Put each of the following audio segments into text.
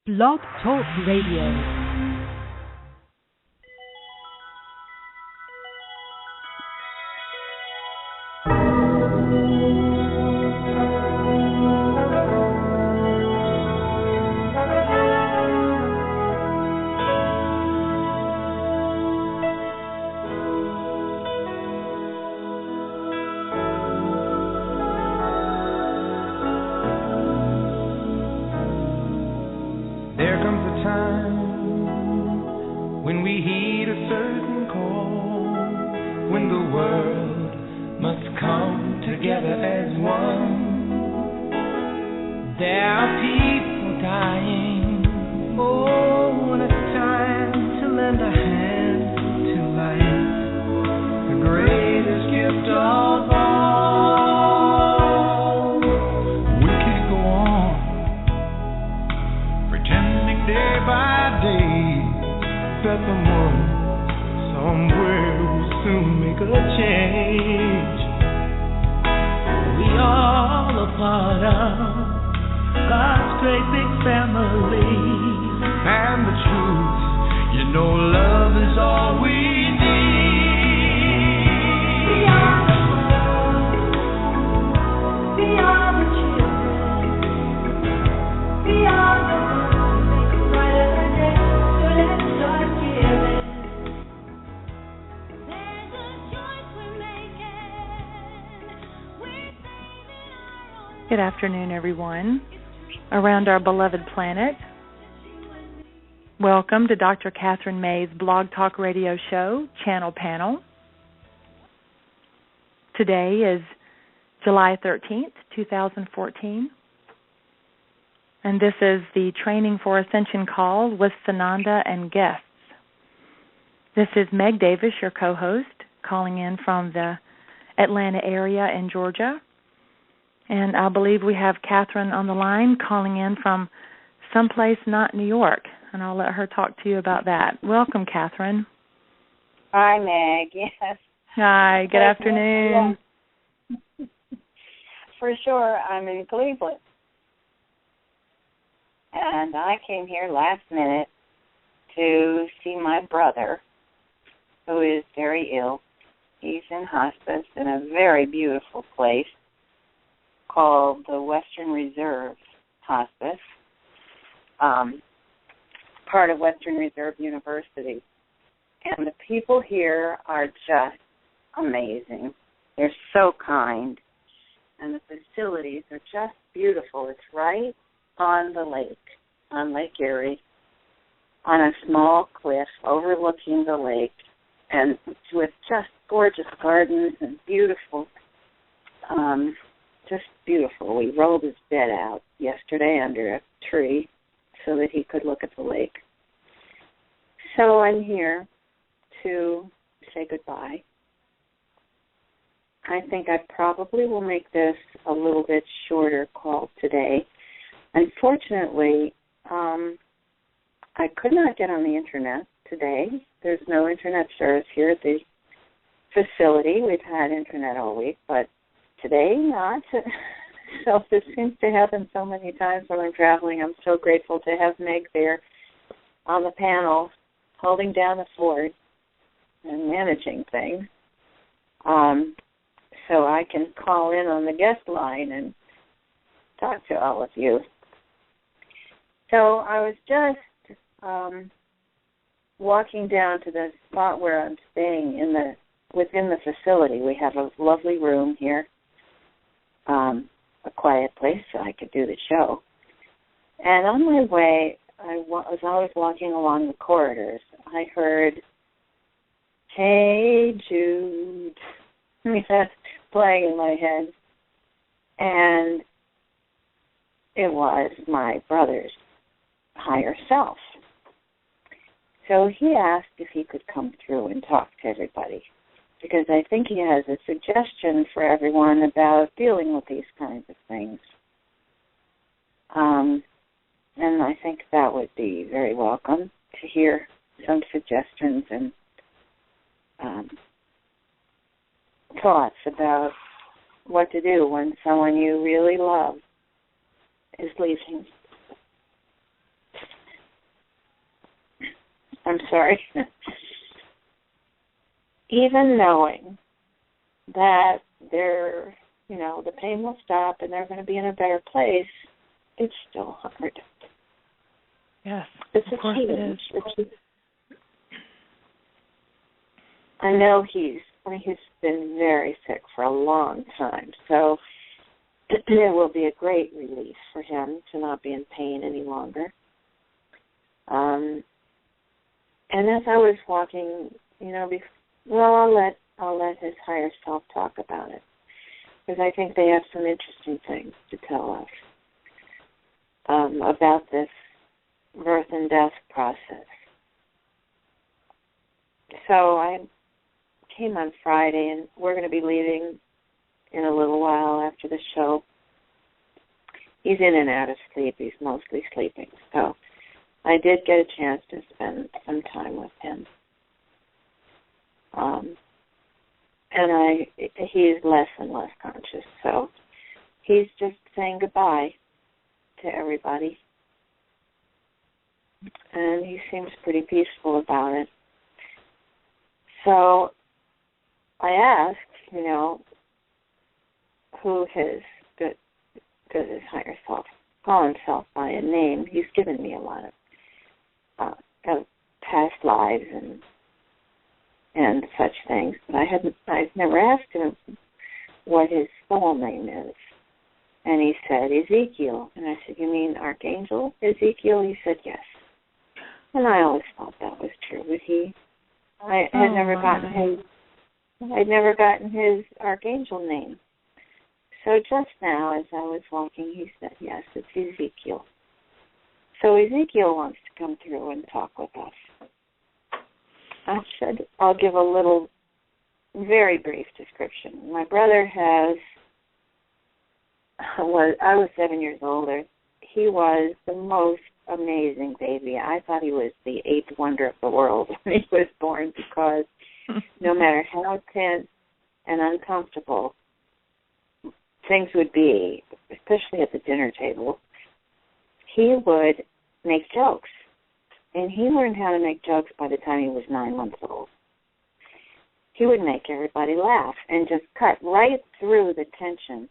Blog Talk Radio. Good afternoon, everyone, around our beloved planet. Welcome to Dr. Kathryn May's Blog Talk Radio Show, Channel Panel. Today is July 13th, 2014, and this is the Training for Ascension call with Sananda and guests. This is Meg Davis, your co-host, calling in from the Atlanta area in Georgia. And I believe we have Kathryn on the line calling in from someplace not New York, and I'll let her talk to you about that. Welcome, Kathryn. Hi, Meg. Yes. Hi, good afternoon. For sure, I'm in Cleveland. And I came here last minute to see my brother, who is very ill. He's in hospice in a very beautiful place called the Western Reserve Hospice, part of Western Reserve University. And the people here are just amazing. They're so kind. And the facilities are just beautiful. It's right on the lake, on Lake Erie, on a small cliff overlooking the lake, and with just gorgeous gardens and beautiful just beautiful. We rolled his bed out yesterday under a tree so that he could look at the lake. So I'm here to say goodbye. I think I probably will make this a little bit shorter call today. Unfortunately, I could not get on the Internet today. There's no Internet service here at the facility. We've had Internet all week, but today, not. So this seems to happen so many times when I'm traveling. I'm so grateful to have Meg there on the panel, holding down the fort and managing things. So I can call in on the guest line and talk to all of you. So I was just walking down to the spot where I'm staying within the facility. We have a lovely room here. A quiet place so I could do the show. And on my way, as I was walking along the corridors, I heard, "Hey, Jude." That's playing in my head. And it was my brother's higher self. So he asked if he could come through and talk to everybody, because I think he has a suggestion for everyone about dealing with these kinds of things. And I think that would be very welcome to hear some suggestions and thoughts about what to do when someone you really love is leaving. I'm sorry. Even knowing that they're, the pain will stop and they're going to be in a better place, it's still hard. Yes, it's of course it is. I know he's been very sick for a long time, so it will be a great relief for him to not be in pain any longer. And as I was walking, I'll let his higher self talk about it, because I think they have some interesting things to tell us about this birth and death process. So I came on Friday, and we're going to be leaving in a little while after the show. He's in and out of sleep. He's mostly sleeping. So I did get a chance to spend some time with him. And he's less and less conscious. So he's just saying goodbye to everybody. And he seems pretty peaceful about it. So I asked, who does his higher self call himself by a name. He's given me a lot of past lives and such things, but I've never asked him what his soul name is. And he said Ezekiel, and I said, "You mean Archangel Ezekiel?" He said yes. And I always thought that was true, but I'd never gotten his Archangel name. So just now, as I was walking, he said, yes, it's Ezekiel. So Ezekiel wants to come through and talk with us. I said, I'll give a little, very brief description. My brother I was 7 years older. He was the most amazing baby. I thought he was the eighth wonder of the world when he was born, because no matter how tense and uncomfortable things would be, especially at the dinner table, he would make jokes. And he learned how to make jokes by the time he was 9 months old. He would make everybody laugh and just cut right through the tension.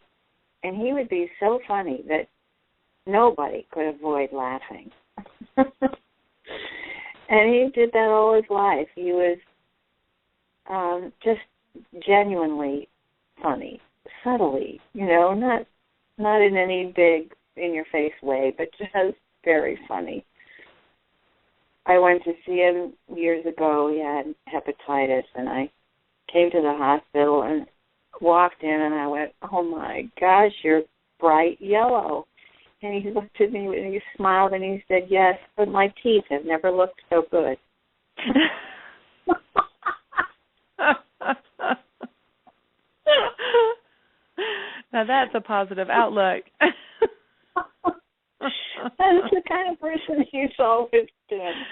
And he would be so funny that nobody could avoid laughing. And he did that all his life. He was just genuinely funny, subtly, not in any big in-your-face way, but just very funny. I went to see him years ago. He had hepatitis, and I came to the hospital and walked in, and I went, "Oh, my gosh, you're bright yellow." And he looked at me and he smiled and he said, "Yes, but my teeth have never looked so good." Now that's a positive outlook. That's the kind of person he's always been.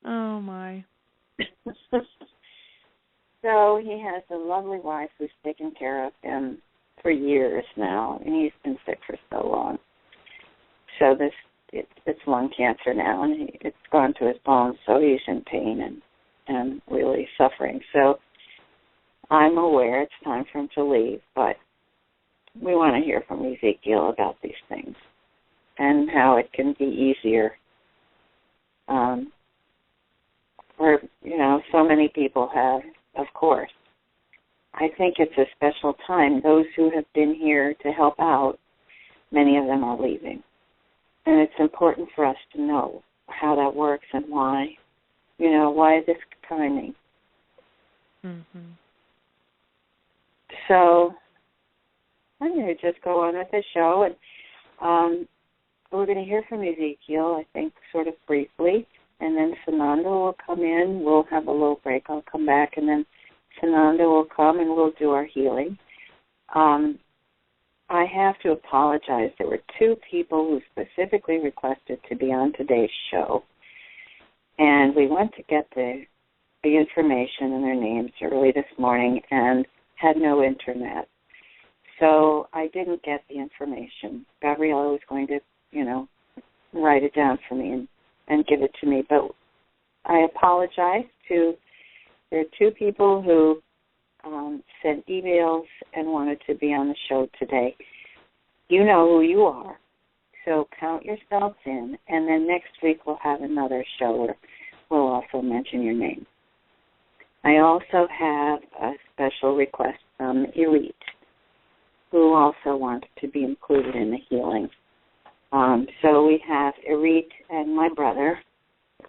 Oh, my. So he has a lovely wife who's taken care of him for years now, and he's been sick for so long. So it's lung cancer now, and it's gone to his bones, so he's in pain and really suffering. So I'm aware it's time for him to leave, but we want to hear from Ezekiel about these things and how it can be easier for, so many people have, of course. I think it's a special time. Those who have been here to help out, many of them are leaving. And it's important for us to know how that works and why, why this timing. Mm-hmm. So I'm going to just go on with the show, and we're going to hear from Ezekiel, I think, sort of briefly, and then Sananda will come in. We'll have a little break. I'll come back, and then Sananda will come, and we'll do our healing. I have to apologize. There were two people who specifically requested to be on today's show, and we went to get the information and their names early this morning and had no internet. So I didn't get the information. Gabriella was going to, write it down for me and give it to me. But I apologize to, there are two people who sent emails and wanted to be on the show today. You know who you are, so count yourselves in, and then next week we'll have another show where we'll also mention your name. I also have a special request from Elite, who also wanted to be included in the healing. So we have Elite and my brother,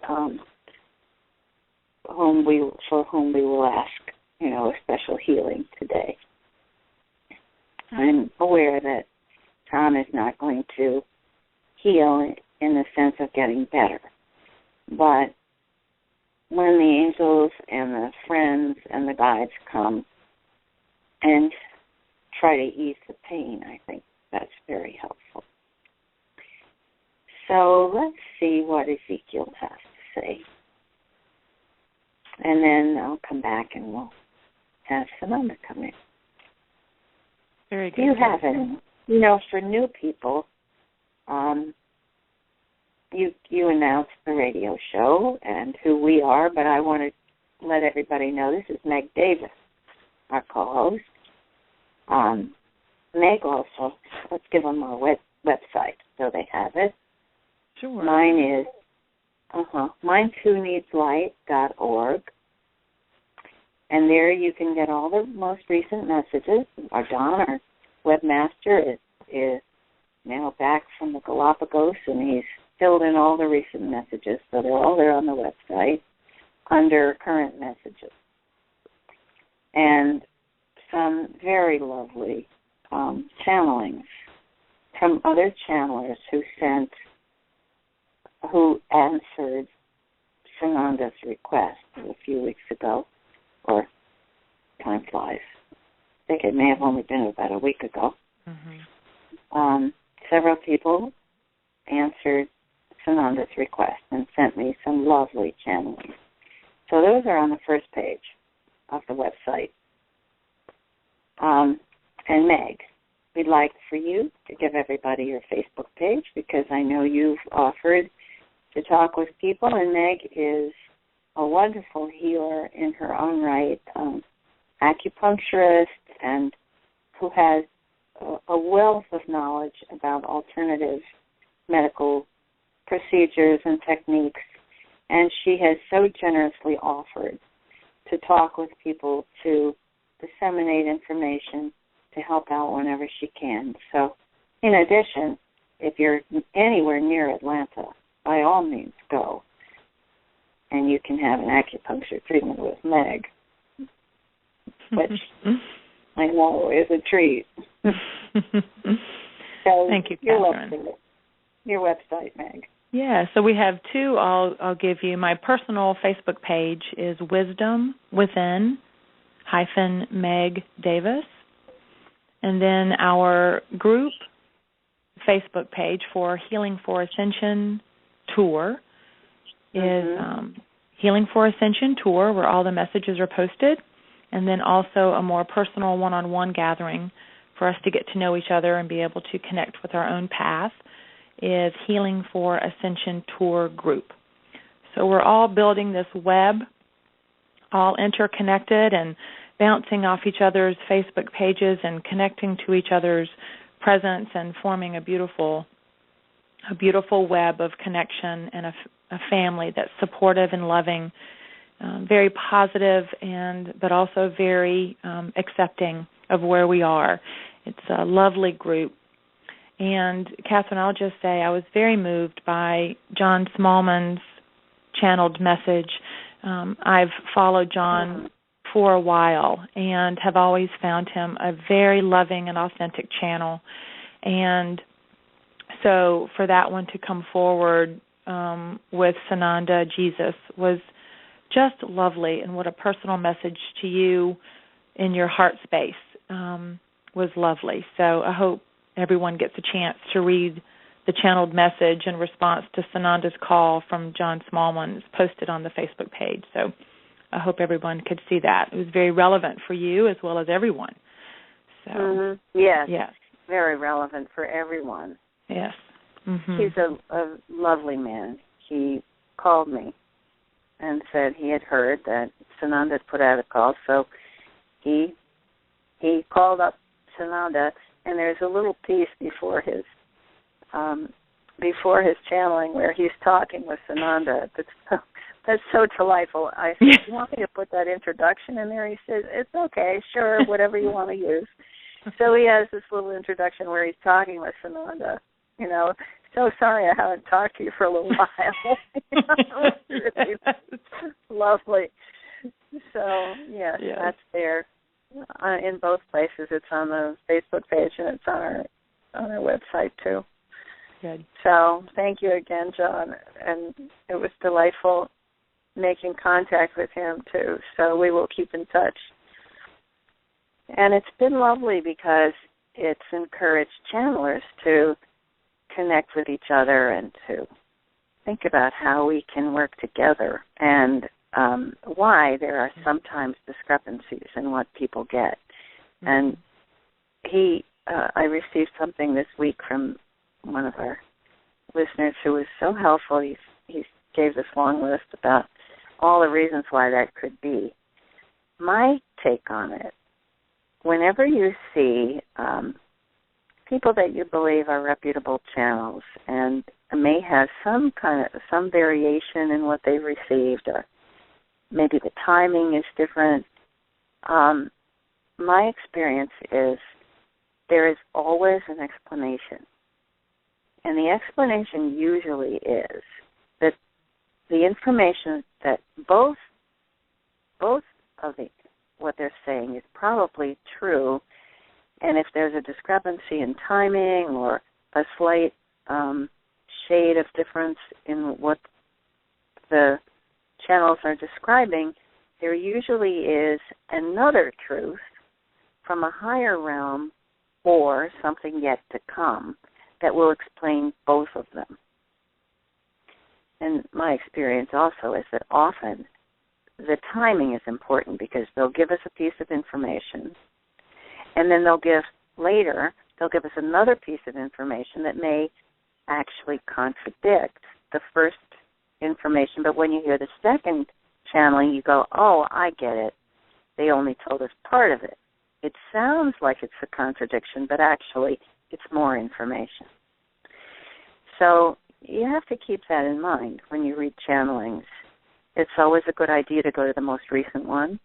for whom we will ask, a special healing today. I'm aware that Tom is not going to heal in the sense of getting better, but when the angels and the friends and the guides come and try to ease the pain, I think that's very helpful. So let's see what Ezekiel has to say. And then I'll come back and we'll have Sananda come in. Very good. You haven't, for new people, you announced the radio show and who we are, but I want to let everybody know this is Meg Davis, our co-host. Meg also, let's give them our website so they have it. Sure. Mine is, mine's whoneedslight.org. And there you can get all the most recent messages. Our Don, our webmaster, is now back from the Galapagos, and he's filled in all the recent messages. So they're all there on the website under current messages. And some very lovely channelings from other channelers who answered Sananda's request a few weeks ago, or time flies. I think it may have only been about a week ago. Mm-hmm. Several people answered Sananda's request and sent me some lovely channelings. So those are on the first page of the website. And Meg, we'd like for you to give everybody your Facebook page because I know you've offered to talk with people, and Meg is a wonderful healer in her own right, acupuncturist, and who has a wealth of knowledge about alternative medical procedures and techniques, and she has so generously offered to talk with people to disseminate information to help out whenever she can. So, in addition, if you're anywhere near Atlanta, by all means go, and you can have an acupuncture treatment with Meg, which I know is a treat. So thank you, Kathryn. Your website, Meg. Yeah, so we have two. I'll give you. My personal Facebook page is Wisdom Within -Meg Davis, and then our group Facebook page for Healing for Ascension Tour is Healing for Ascension Tour, where all the messages are posted, and then also a more personal one-on-one gathering for us to get to know each other and be able to connect with our own path is Healing for Ascension Tour Group. So we're all building this web, all interconnected and bouncing off each other's Facebook pages and connecting to each other's presence and forming a beautiful web of connection and a family that's supportive and loving, very positive, but also very accepting of where we are. It's a lovely group. And, Kathryn, I'll just say I was very moved by John Smallman's channeled message. I've followed John for a while and have always found him a very loving and authentic channel. And so for that one to come forward with Sananda, Jesus, was just lovely. And what a personal message to you in your heart space was lovely. So I hope everyone gets a chance to read the channeled message in response to Sananda's call from John Smallman. It's posted on the Facebook page. So I hope everyone could see that. It was very relevant for you as well as everyone. So Yes, very relevant for everyone. Yes. He's a lovely man. He called me and said he had heard that Sananda had put out a call, so he called up Sananda, and there's a little piece before his channeling where he's talking with Sananda. That's so delightful. I said, "Do you want me to put that introduction in there?" He says, "It's okay, sure, whatever you want to use." So he has this little introduction where he's talking with Sananda. So sorry I haven't talked to you for a little while. It's really lovely. So, yes, that's there in both places. It's on the Facebook page and it's on our website, too. Good. So thank you again, John. And it was delightful making contact with him, too. So we will keep in touch. And it's been lovely because it's encouraged channelers to connect with each other and to think about how we can work together and why there are sometimes discrepancies in what people get. And I received something this week from one of our listeners who was so helpful. He gave this long list about all the reasons why that could be. My take on it, whenever you see people that you believe are reputable channels and may have some variation in what they've received, or maybe the timing is different, my experience is there is always an explanation. And the explanation usually is that the information that both of what they're saying is probably true, and if there's a discrepancy in timing or a slight shade of difference in what the channels are describing, there usually is another truth from a higher realm or something yet to come that will explain both of them. And my experience also is that often the timing is important because they'll give us a piece of information, and then they'll give us another piece of information that may actually contradict the first information. But when you hear the second channeling, you go, oh, I get it. They only told us part of it. It sounds like it's a contradiction, but actually it's more information. So you have to keep that in mind when you read channelings. It's always a good idea to go to the most recent one.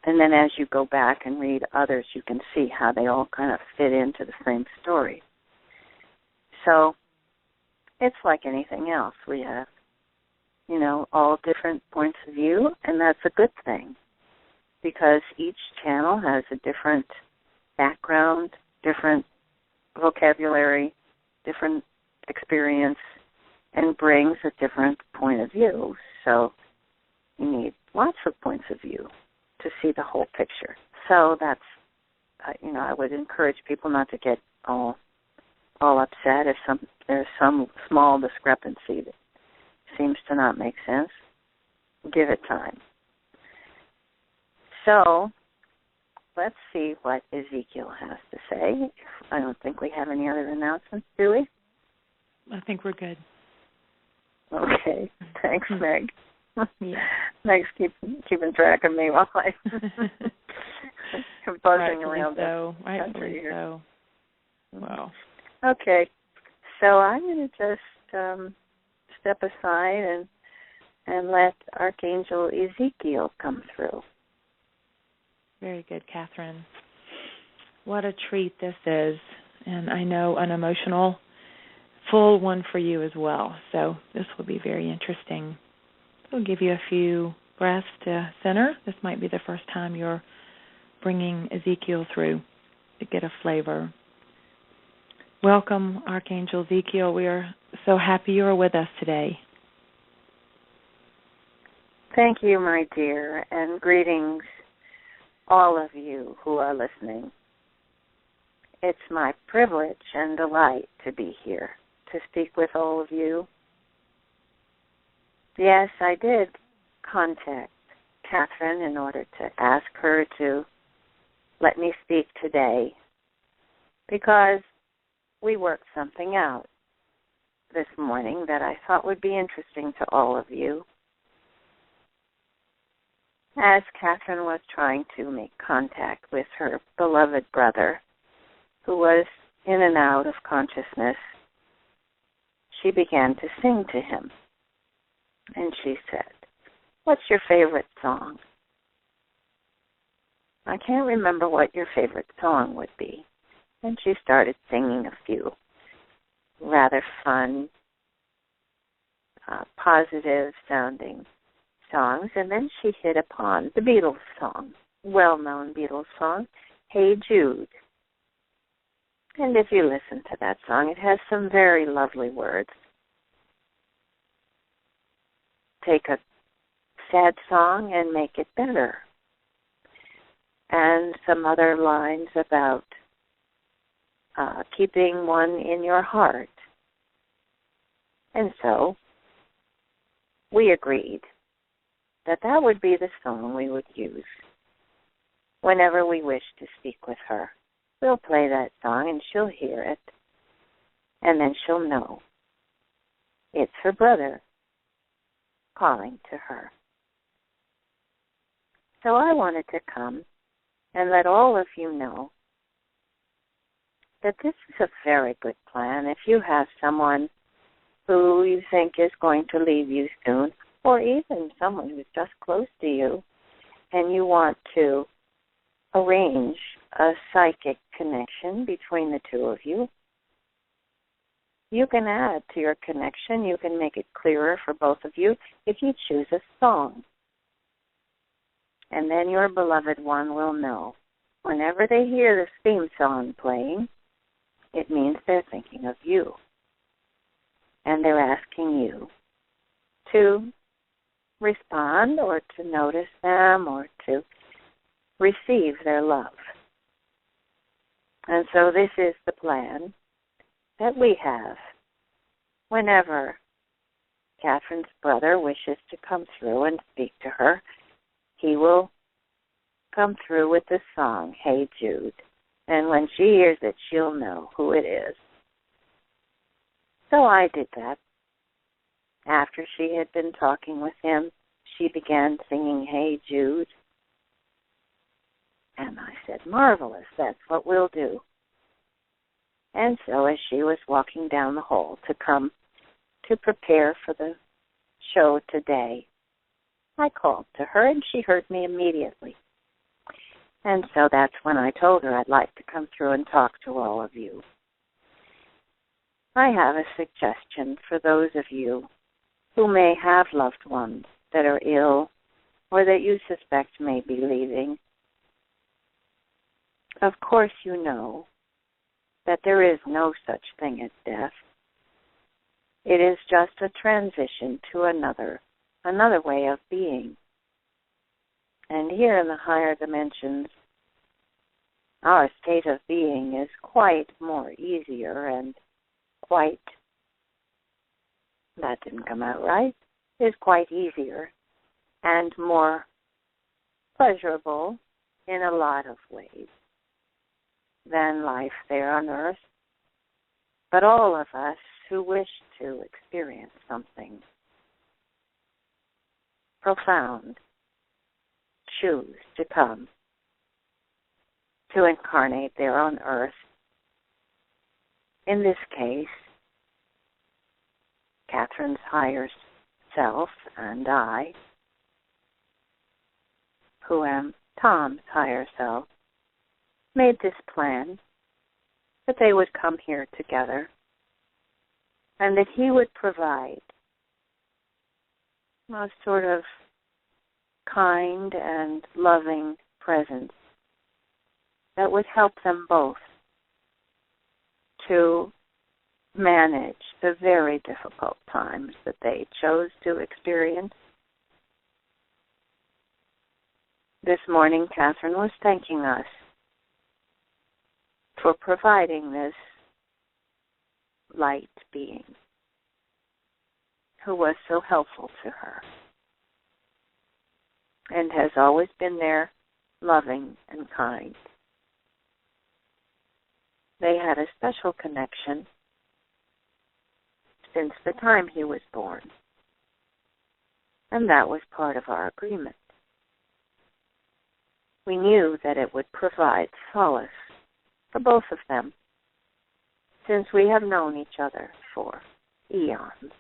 And then as you go back and read others, you can see how they all kind of fit into the same story. So it's like anything else. We have, all different points of view, and that's a good thing because each channel has a different background, different vocabulary, different experience, and brings a different point of view. So you need lots of points of view to see the whole picture. So that's, I would encourage people not to get all upset if there's some small discrepancy that seems to not make sense. Give it time. So let's see what Ezekiel has to say. I don't think we have any other announcements, do we? I think we're good. Okay. Thanks, Meg. Yeah. Meg's keeping track of me while I'm buzzing around the country here. So. Wow. Okay. So I'm going to just step aside and let Archangel Ezekiel come through. Very good, Kathryn. What a treat this is. And I know an emotional, full one for you as well. So this will be very interesting. We'll give you a few breaths to center. This might be the first time you're bringing Ezekiel through to get a flavor. Welcome, Archangel Ezekiel. We are so happy you are with us today. Thank you, my dear, and greetings all of you who are listening. It's my privilege and delight to be here to speak with all of you. Yes, I did contact Kathryn in order to ask her to let me speak today because we worked something out this morning that I thought would be interesting to all of you. as Kathryn was trying to make contact with her beloved brother, who was in and out of consciousness, she began to sing to him. And she said, "What's your favorite song?" "I can't remember what your favorite song would be." And she started singing a few rather fun, positive-sounding songs. And then she hit upon the Beatles song, well-known Beatles song, "Hey Jude." And if you listen to that song, it has some very lovely words. Take a sad song and make it better. And some other lines about keeping one in your heart. And so we agreed that that would be the song we would use whenever we wish to speak with her. We'll play that song and she'll hear it, and then she'll know it's her brother calling to her. So I wanted to come and let all of you know that this is a very good plan. If you have someone who you think is going to leave you soon, or even someone who's just close to you, and you want to arrange a psychic connection between the two of you, you can add to your connection. You can make it clearer for both of you if you choose a song. And then your beloved one will know. Whenever they hear this theme song playing, it means they're thinking of you. And they're asking you to respond or to notice them or to receive their love. And so this is the plan that we have. Whenever Kathryn's brother wishes to come through and speak to her, he will come through with the song, "Hey Jude." And when she hears it, she'll know who it is. So I did that. After she had been talking with him, she began singing, "Hey Jude." And I said, "Marvelous, that's what we'll do." And so as she was walking down the hall to come to prepare for the show today, I called to her and she heard me immediately. And so that's when I told her I'd like to come through and talk to all of you. I have a suggestion for those of you who may have loved ones that are ill or that you suspect may be leaving. Of course you know that there is no such thing as death. It is just a transition to another way of being. And here in the higher dimensions, our state of being is quite more easier and that didn't come out right, is quite easier and more pleasurable in a lot of ways than life there on earth. But all of us who wish to experience something profound choose to come to incarnate there on earth. In this case, Kathryn's higher self and I, who am Tom's higher self, made this plan that they would come here together and that he would provide a sort of kind and loving presence that would help them both to manage the very difficult times that they chose to experience. This morning, Kathryn was thanking us for providing this light being who was so helpful to her and has always been there, loving and kind. They had a special connection since the time he was born, and that was part of our agreement. We knew that it would provide solace for both of them, since we have known each other for eons.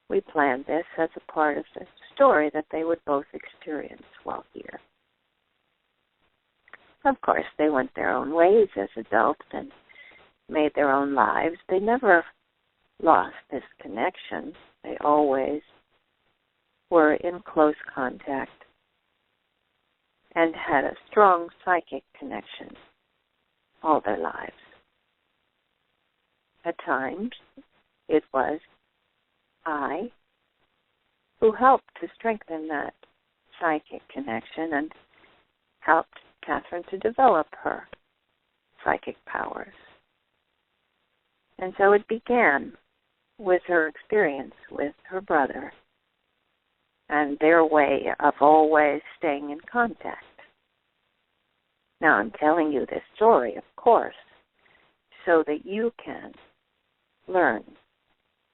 We planned this as a part of the story that they would both experience while here. Of course, they went their own ways as adults and made their own lives. They never lost this connection. They always were in close contact and had a strong psychic connection all their lives. At times, it was I who helped to strengthen that psychic connection and helped Kathryn to develop her psychic powers. And so it began with her experience with her brother and their way of always staying in contact. Now, I'm telling you this story, of course, so that you can learn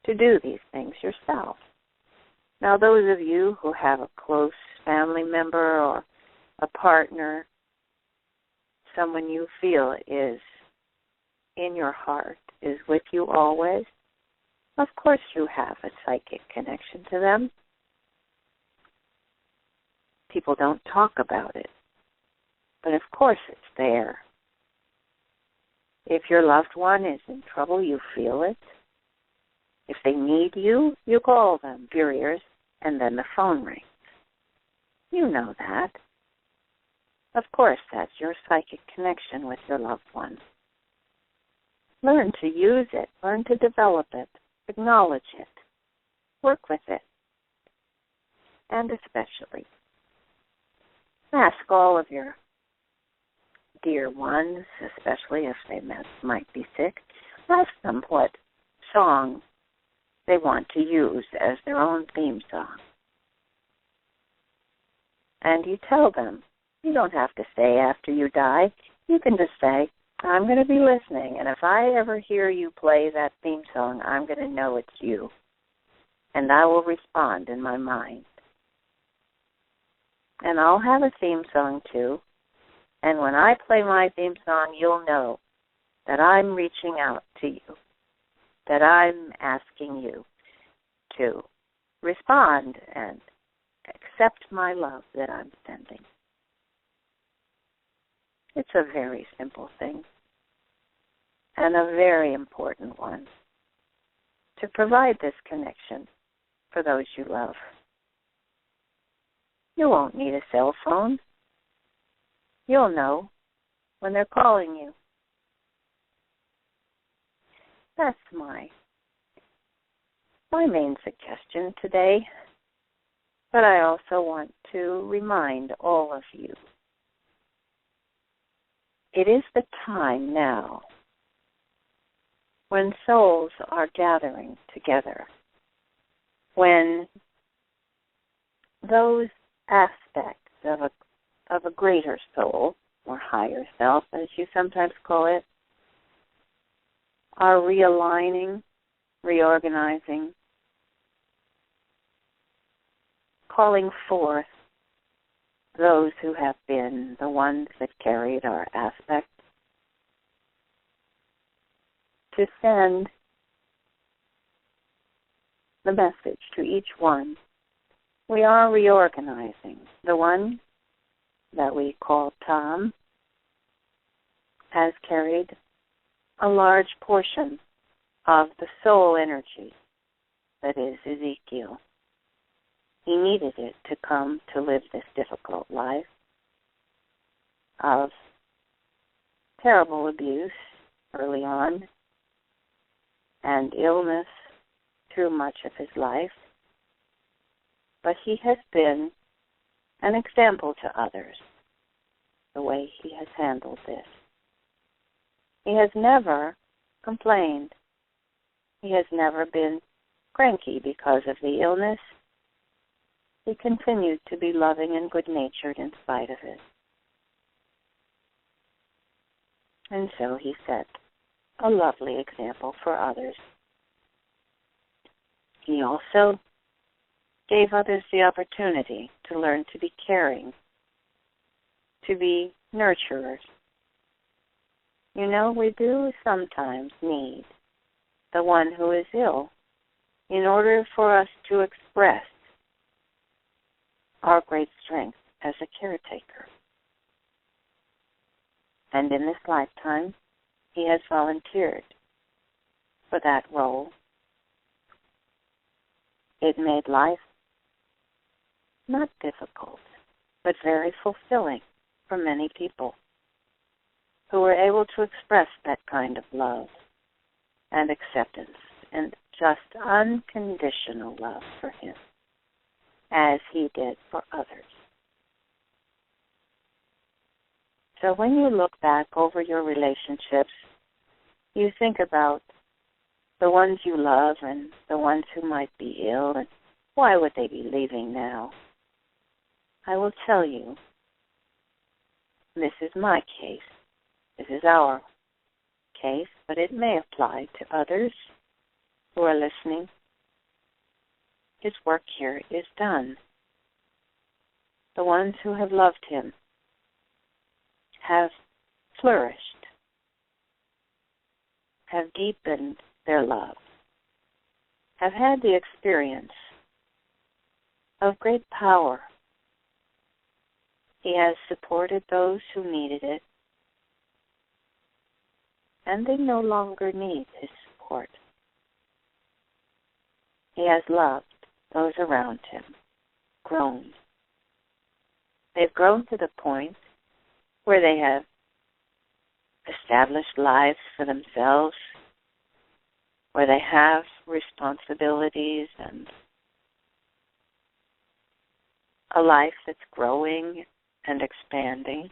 to do these things yourself. Now, those of you who have a close family member or a partner, someone you feel is in your heart, is with you always, of course you have a psychic connection to them. People don't talk about it, but of course it's there. If your loved one is in trouble, you feel it. If they need you, you call them, your ears, and then the phone rings. You know that. Of course, that's your psychic connection with your loved one. Learn to use it. Learn to develop it. Acknowledge it. Work with it. And especially, ask all of your dear ones, especially if they might be sick, ask them what song they want to use as their own theme song. And you tell them. You don't have to say after you die. You can just say, I'm going to be listening, and if I ever hear you play that theme song, I'm going to know it's you. And I will respond in my mind. And I'll have a theme song too. And when I play my theme song, you'll know that I'm reaching out to you, that I'm asking you to respond and accept my love that I'm sending. It's a very simple thing and a very important one to provide this connection for those you love. You won't need a cell phone. You'll know when they're calling you. That's my main suggestion today. But I also want to remind all of you, it is the time now when souls are gathering together, when those aspects of a greater soul, or higher self, as you sometimes call it, are realigning, reorganizing, calling forth those who have been the ones that carried our aspect, to send the message to each one. We are reorganizing. The one that we call Tom has carried a large portion of the soul energy that is Ezekiel. He needed it to come to live this difficult life of terrible abuse early on and illness through much of his life. But he has been an example to others, the way he has handled this. He has never complained. He has never been cranky because of the illness. He continued to be loving and good-natured in spite of it. And so he set a lovely example for others. He also gave others the opportunity to learn to be caring to be nurturers. You know, we do sometimes need the one who is ill in order for us to express our great strength as a caretaker. And in this lifetime, he has volunteered for that role. It made life not difficult, but very fulfilling for many people who were able to express that kind of love and acceptance and just unconditional love for him, as he did for others. So when you look back over your relationships, you think about the ones you love and the ones who might be ill, and why would they be leaving now? I will tell you, this is my case. This is our case, but it may apply to others who are listening. His work here is done. The ones who have loved him have flourished, have deepened their love, have had the experience of great power. He has supported those who needed it, and they no longer need his support. He has loved those around him, grown. They've grown to the point where they have established lives for themselves, where they have responsibilities and a life that's growing and expanding.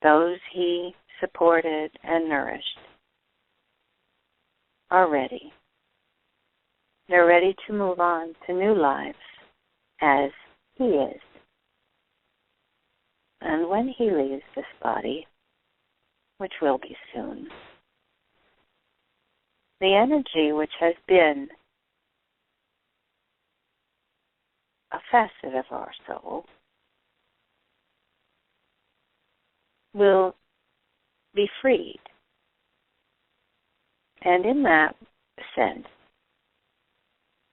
Those he supported and nourished are ready. They're ready to move on to new lives as he is. And when he leaves this body, which will be soon, the energy which has been a facet of our soul will be freed. And in that sense,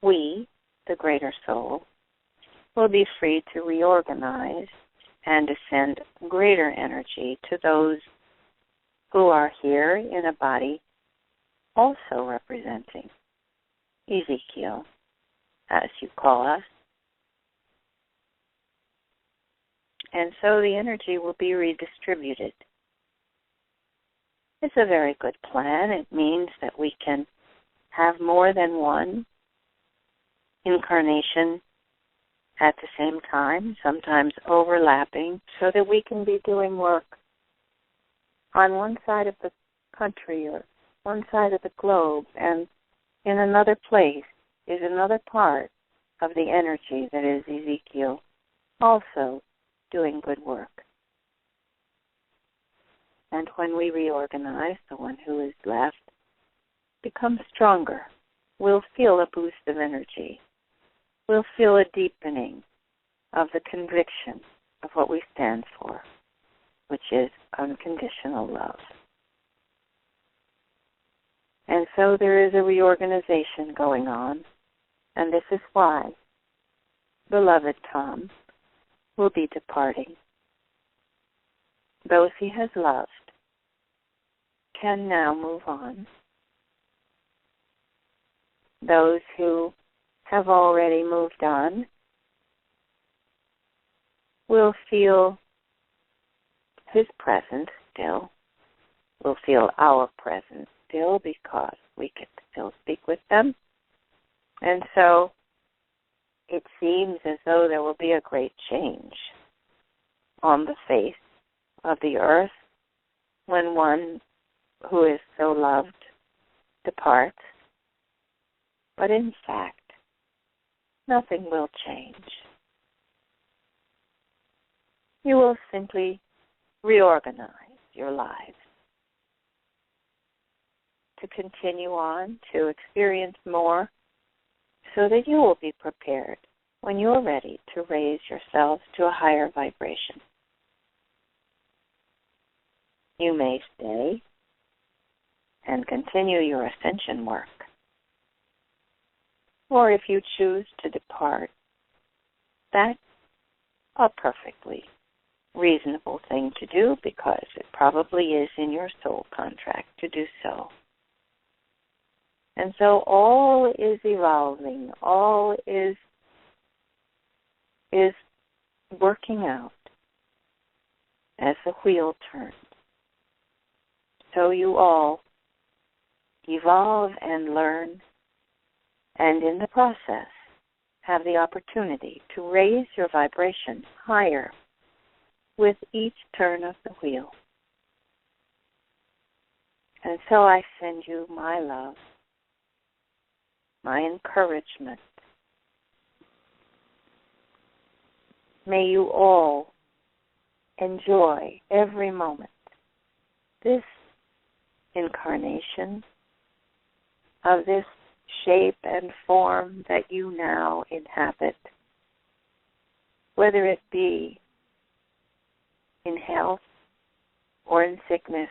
we, the greater soul, will be free to reorganize and ascend greater energy to those who are here in a body also representing Ezekiel, as you call us. And so the energy will be redistributed. It's a very good plan. It means that we can have more than one incarnation at the same time, sometimes overlapping, so that we can be doing work on one side of the country or one side of the globe, and in another place is another part of the energy that is Ezekiel, also doing good work. And when we reorganize, the one who is left becomes stronger. We'll feel a boost of energy. We'll feel a deepening of the conviction of what we stand for, which is unconditional love. And so there is a reorganization going on, and this is why beloved Tom will be departing. Those he has loved can now move on. Those who have already moved on will feel his presence still, will feel our presence still, because we can still speak with them. And so it seems as though there will be a great change on the face of the earth when one who is so loved departs. But in fact, nothing will change. You will simply reorganize your lives to continue on to experience more, so that you will be prepared when you're ready to raise yourselves to a higher vibration. You may stay and continue your ascension work. Or if you choose to depart, that's a perfectly reasonable thing to do because it probably is in your soul contract to do so. And so all is evolving, all is working out as the wheel turns. So you all evolve and learn, and in the process have the opportunity to raise your vibration higher with each turn of the wheel. And so I send you my love, my encouragement. May you all enjoy every moment, this incarnation of this shape and form that you now inhabit, whether it be in health or in sickness.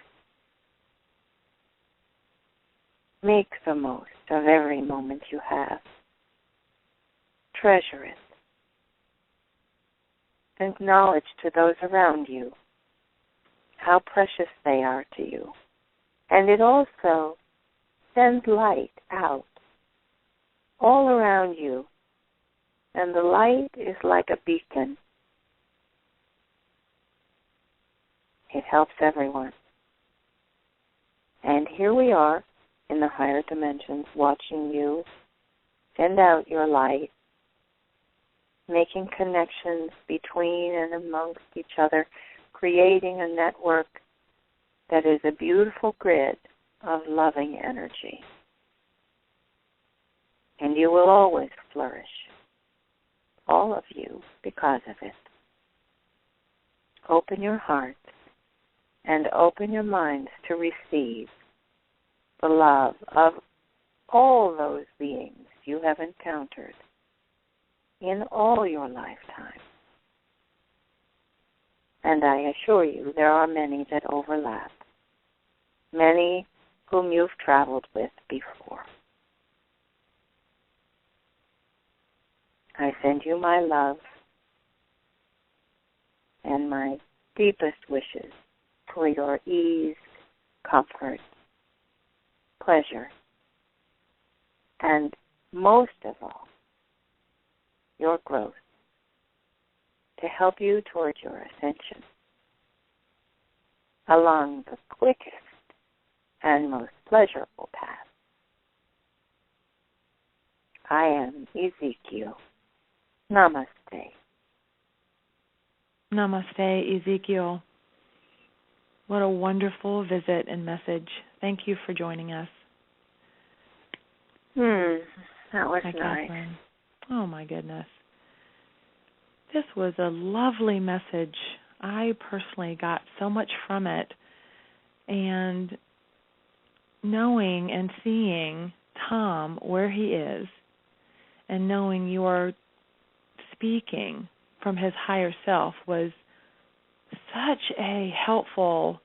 Make the most of every moment you have. Treasure it. Acknowledge to those around you how precious they are to you. And it also sends light out all around you. And the light is like a beacon. It helps everyone. And here we are in the higher dimensions watching you send out your light, making connections between and amongst each other, creating a network that is a beautiful grid of loving energy. And you will always flourish, all of you, because of it. Open your heart and open your minds to receive the love of all those beings you have encountered in all your lifetime. And I assure you, there are many that overlap, many whom you've traveled with before. I send you my love and my deepest wishes for your ease, comfort, pleasure, and most of all, your growth to help you toward your ascension along the quickest and most pleasurable path. I am Ezekiel. Namaste. Namaste, Ezekiel. What a wonderful visit and message. Thank you for joining us. That was Hi, nice. Kathryn. Oh, my goodness. This was a lovely message. I personally got so much from it. And knowing and seeing Tom where he is and knowing you are speaking from his higher self was such a helpful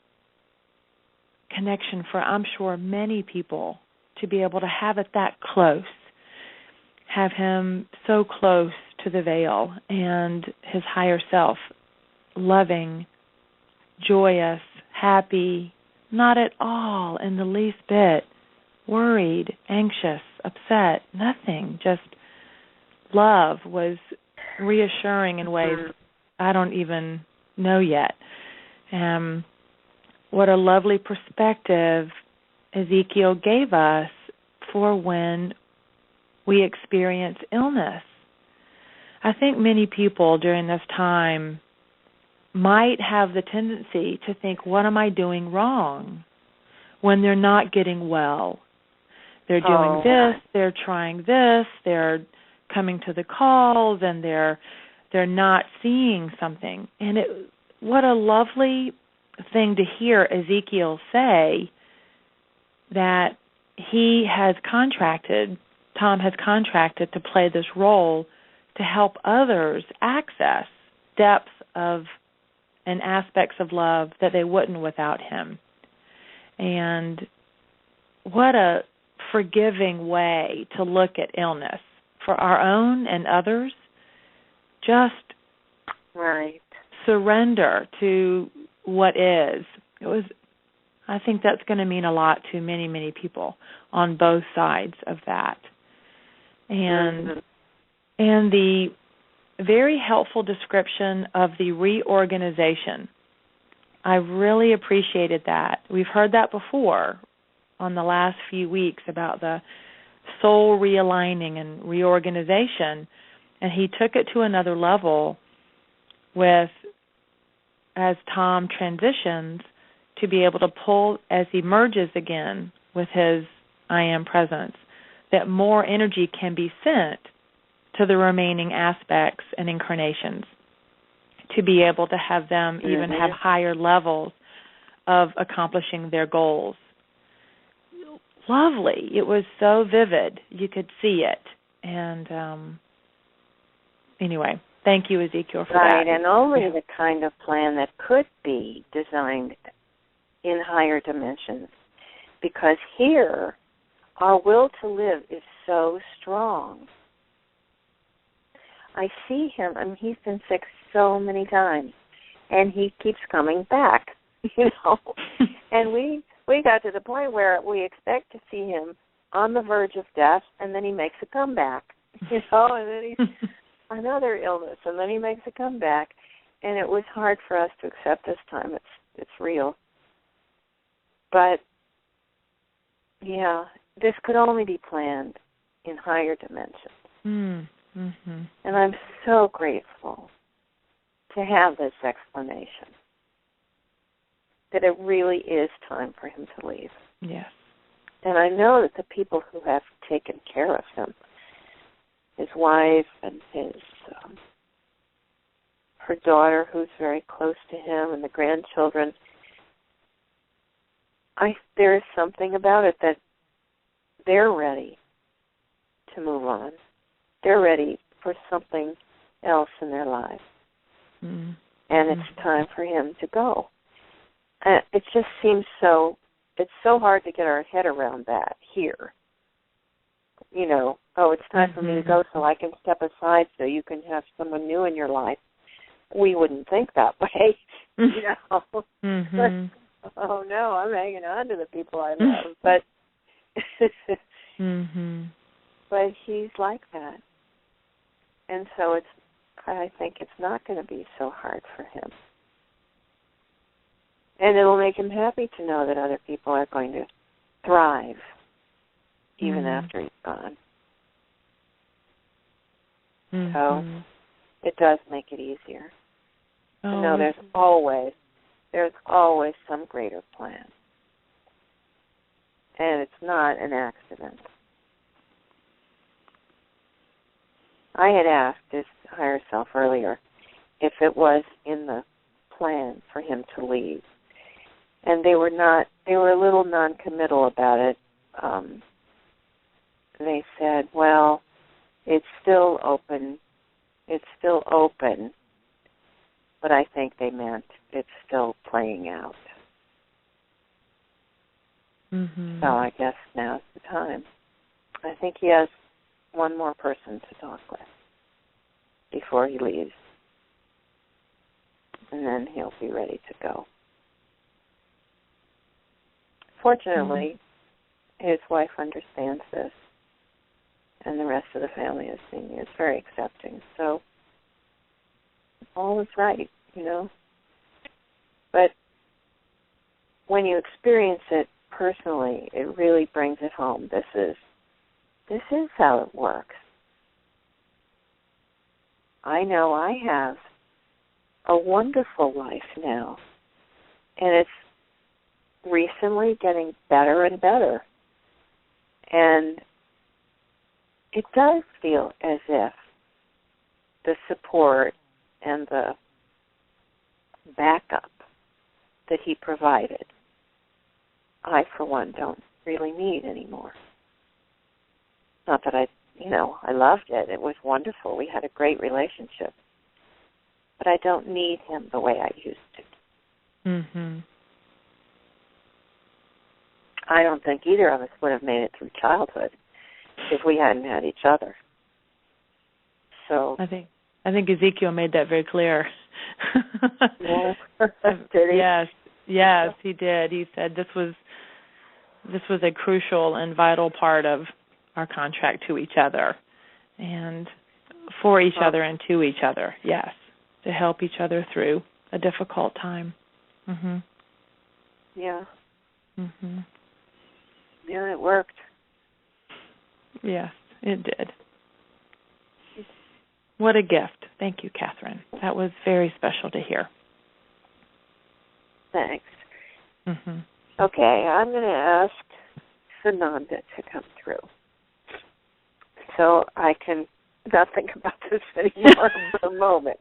connection for, I'm sure, many people to be able to have it that close, have him so close to the veil and his higher self, loving, joyous, happy, not at all in the least bit worried, anxious, upset, nothing, just love was reassuring in ways I don't even know yet. What a lovely perspective Ezekiel gave us for when we experience illness. I think many people during this time might have the tendency to think, what am I doing wrong? When they're not getting well. They're doing this, they're trying this, they're coming to the calls, and they're not seeing something. And what a lovely thing to hear Ezekiel say that Tom has contracted to play this role to help others access depths of and aspects of love that they wouldn't without him. And what a forgiving way to look at illness for our own and others. Just surrender to what is. I think that's going to mean a lot to many, many people on both sides of that. And the very helpful description of the reorganization. I really appreciated that. We've heard that before on the last few weeks about the soul realigning and reorganization, and he took it to another level with, as Tom transitions, to be able to pull as he merges again with his I am presence, that more energy can be sent to the remaining aspects and incarnations to be able to have them even have higher levels of accomplishing their goals. Lovely. It was so vivid. You could see it. And anyway, thank you, Ezekiel, for that. Right, and only the kind of plan that could be designed in higher dimensions. Because here, our will to live is so strong. I see him, he's been sick so many times, and he keeps coming back, And we got to the point where we expect to see him on the verge of death, and then he makes a comeback, and then he's another illness, and then he makes a comeback. And it was hard for us to accept this time. It's real. But, yeah, this could only be planned in higher dimensions. And I'm so grateful to have this explanation, that it really is time for him to leave. Yes. And I know that the people who have taken care of him, his wife and her daughter, who's very close to him, and the grandchildren, there is something about it that they're ready to move on. They're ready for something else in their lives. And it's time for him to go. It just seems it's so hard to get our head around that here. It's time for me to go so I can step aside so you can have someone new in your life. We wouldn't think that way, But, oh, no, I'm hanging on to the people I love. But, but he's like that. And so I think it's not going to be so hard for him. And it will make him happy to know that other people are going to thrive even after he's gone. So it does make it easier to know there's always some greater plan. And it's not an accident. I had asked his higher self earlier if it was in the plan for him to leave. And they were a little non-committal about it. They said, well, it's still open, but I think they meant it's still playing out. So I guess now's the time. I think he has one more person to talk with before he leaves. And then he'll be ready to go. Fortunately, his wife understands this, and the rest of the family is very accepting. So all is right, But when you experience it personally, it really brings it home. This is how it works. I know I have a wonderful life now, and it's recently getting better and better. And it does feel as if the support and the backup that he provided, I, for one, don't really need anymore. Not that I I loved it. It was wonderful. We had a great relationship. But I don't need him the way I used to. Mm-hmm. I don't think either of us would have made it through childhood if we hadn't had each other. So I think Ezekiel made that very clear. Yeah. Did he? Yes, he did. He said this was a crucial and vital part of our contract to each other, and for each other and to each other. Yes, to help each other through a difficult time. Mhm. Yeah. Mhm. Yeah, it worked. Yes, it did. What a gift. Thank you, Kathryn. That was very special to hear. Thanks. Mm-hmm. Okay, I'm going to ask Sananda to come through so I can not think about this anymore for a moment.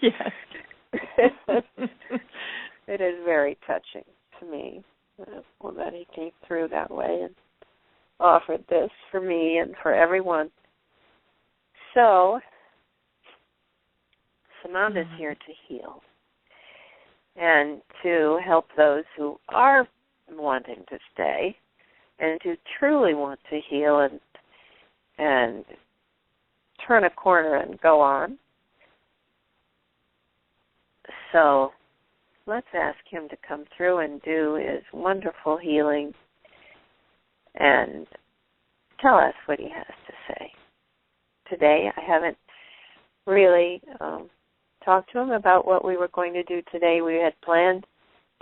Yes. It is very touching to me that he came through that way and offered this for me and for everyone. So, Sananda's here to heal and to help those who are wanting to stay and who truly want to heal and turn a corner and go on. So, let's ask him to come through and do his wonderful healing and tell us what he has to say. Today, I haven't really talked to him about what we were going to do today. We had planned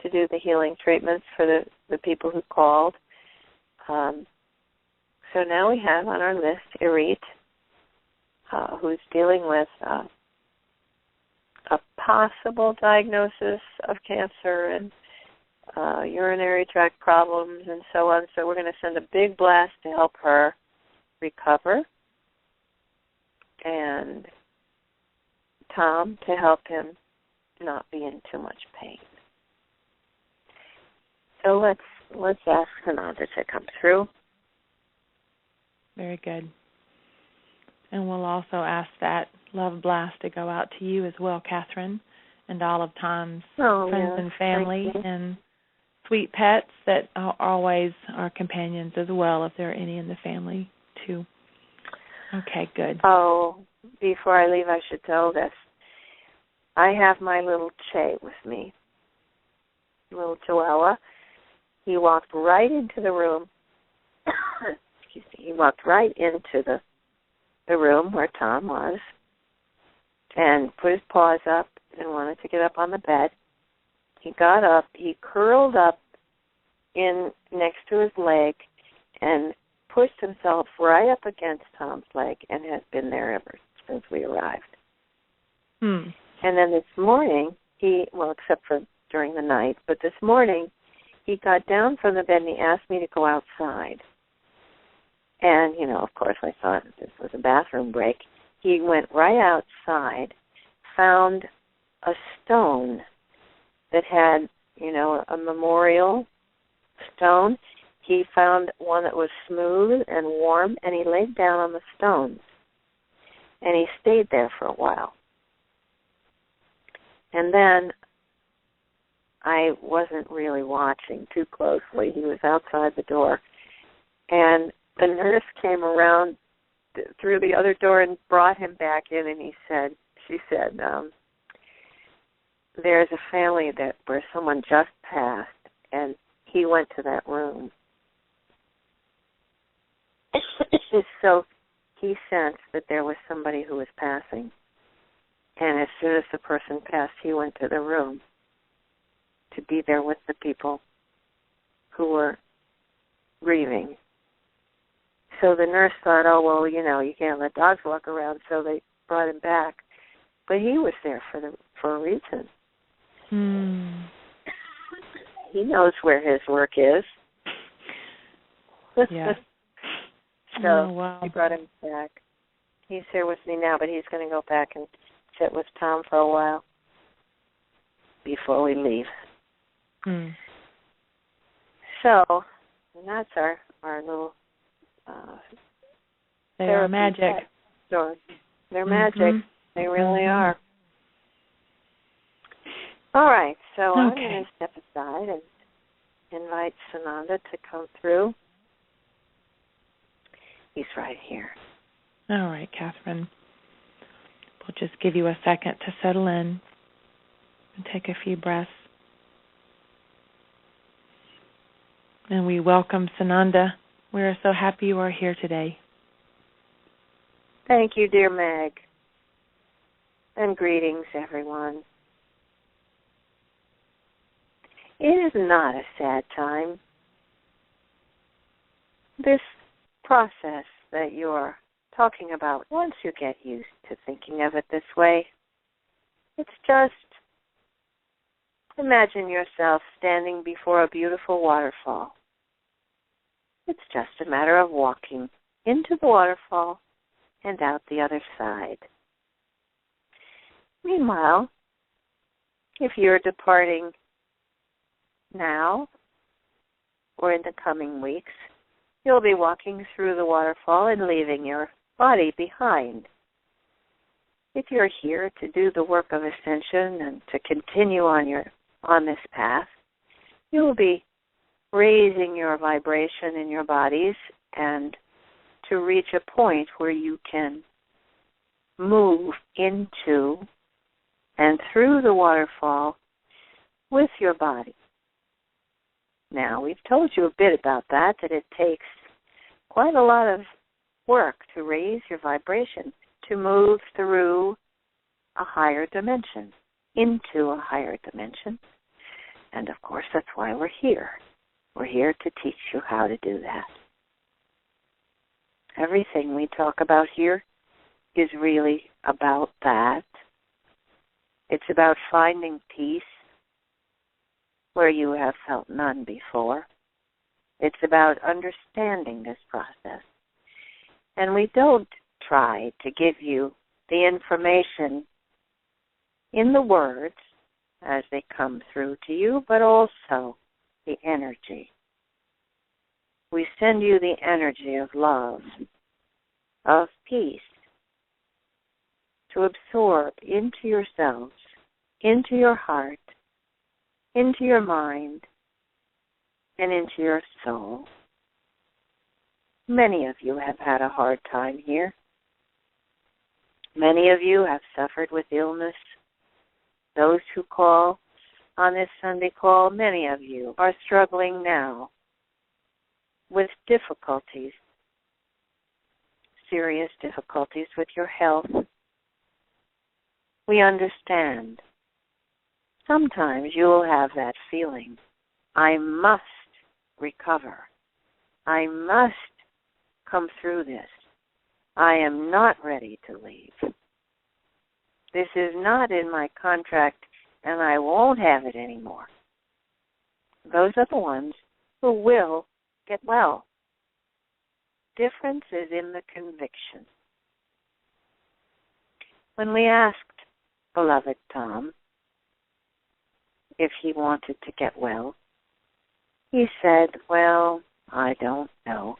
to do the healing treatments for the people who called. So now we have on our list Irit, who's dealing with a possible diagnosis of cancer and urinary tract problems and so on. So we're going to send a big blast to help her recover. And Tom to help him not be in too much pain. So let's ask Sananda to come through. Very good. And we'll also ask that love blast to go out to you as well, Kathryn, and all of Tom's friends and family and sweet pets that are always our companions as well, if there are any in the family too. Okay, good. Oh, before I leave, I should tell this. I have my little Che with me, little Chihuahua. He walked right into the room. Excuse me. He walked right into the room where Tom was and put his paws up and wanted to get up on the bed. He got up. He curled up in next to his leg and pushed himself right up against Tom's leg and has been there ever since we arrived. And then this morning, except for during the night, but this morning, he got down from the bed and he asked me to go outside. And, of course, I thought this was a bathroom break. He went right outside, found a stone that had, a memorial stone. He found one that was smooth and warm, and he laid down on the stones. And he stayed there for a while. And then I wasn't really watching too closely. He was outside the door. And the nurse came around through the other door and brought him back in, and she said, there's a family where someone just passed, and he went to that room. So he sensed that there was somebody who was passing. And as soon as the person passed, he went to the room to be there with the people who were grieving. So the nurse thought, you can't let dogs walk around, so they brought him back. But he was there for a reason. He knows where his work is. Yeah. So he brought him back. He's here with me now, but he's going to go back and sit with Tom for a while before we leave. So that's our little They are magic. They're magic. They really are. All right, so I'm going to step aside and invite Sananda to come through. He's right here. All right, Kathryn. We'll just give you a second to settle in and take a few breaths. And we welcome Sananda. We are so happy you are here today. Thank you, dear Meg. And greetings, everyone. It is not a sad time. This process that you're talking about, once you get used to thinking of it this way, it's just imagine yourself standing before a beautiful waterfall. It's just a matter of walking into the waterfall and out the other side. Meanwhile, if you're departing now or in the coming weeks, you'll be walking through the waterfall and leaving your body behind. If you're here to do the work of ascension and to continue on this path, you'll be raising your vibration in your bodies and to reach a point where you can move into and through the waterfall with your body. Now, we've told you a bit about that it takes quite a lot of work to raise your vibration, to move through a higher dimension, into a higher dimension. And, of course, that's why we're here. We're here to teach you how to do that. Everything we talk about here is really about that. It's about finding peace where you have felt none before. It's about understanding this process. And we don't try to give you the information in the words as they come through to you, but also the energy. We send you the energy of love, of peace, to absorb into yourselves, into your heart, into your mind, and into your soul. Many of you have had a hard time here. Many of you have suffered with illness. Those who call on this Sunday call, many of you are struggling now with difficulties, serious difficulties with your health. We understand. Sometimes you will have that feeling, I must recover. I must come through this. I am not ready to leave. This is not in my contract, and I won't have it anymore. Those are the ones who will get well. Difference is in the conviction. When we asked beloved Tom if he wanted to get well, he said, well, I don't know.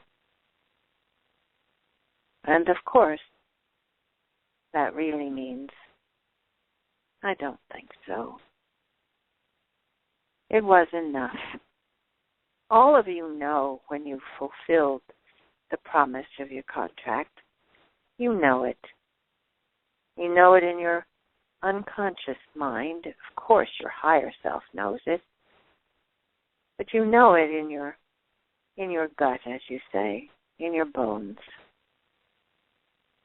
And of course, that really means I don't think so. It was enough. All of you know when you've fulfilled the promise of your contract. You know it. You know it in your unconscious mind. Of course, your higher self knows it. But you know it in your gut, as you say, in your bones.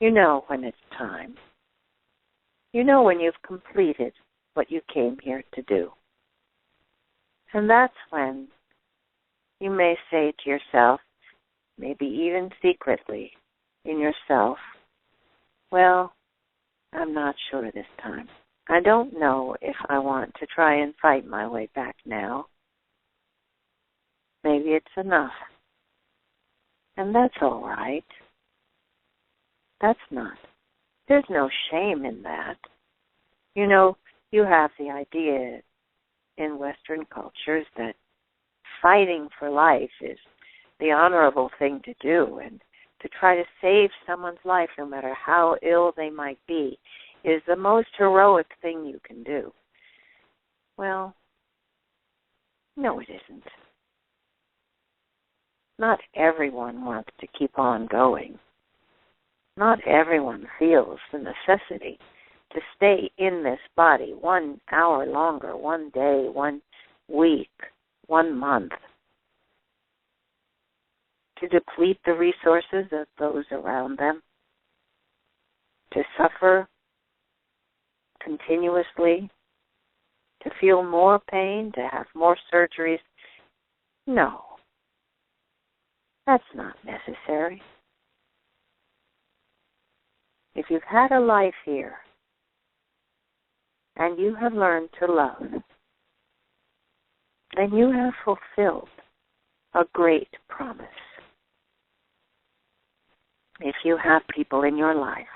You know when it's time. You know when you've completed what you came here to do. And that's when you may say to yourself, maybe even secretly in yourself, well, I'm not sure this time. I don't know if I want to try and fight my way back now. Maybe it's enough. And that's all right. There's no shame in that. You know, you have the idea in Western cultures that fighting for life is the honorable thing to do, and to try to save someone's life, no matter how ill they might be, is the most heroic thing you can do. Well, no, it isn't. Not everyone wants to keep on going. Not everyone feels the necessity to stay in this body 1 hour longer, 1 day, 1 week, 1 month, to deplete the resources of those around them, to suffer continuously, to feel more pain, to have more surgeries. No, that's not necessary. If you've had a life here and you have learned to love, then you have fulfilled a great promise. If you have people in your life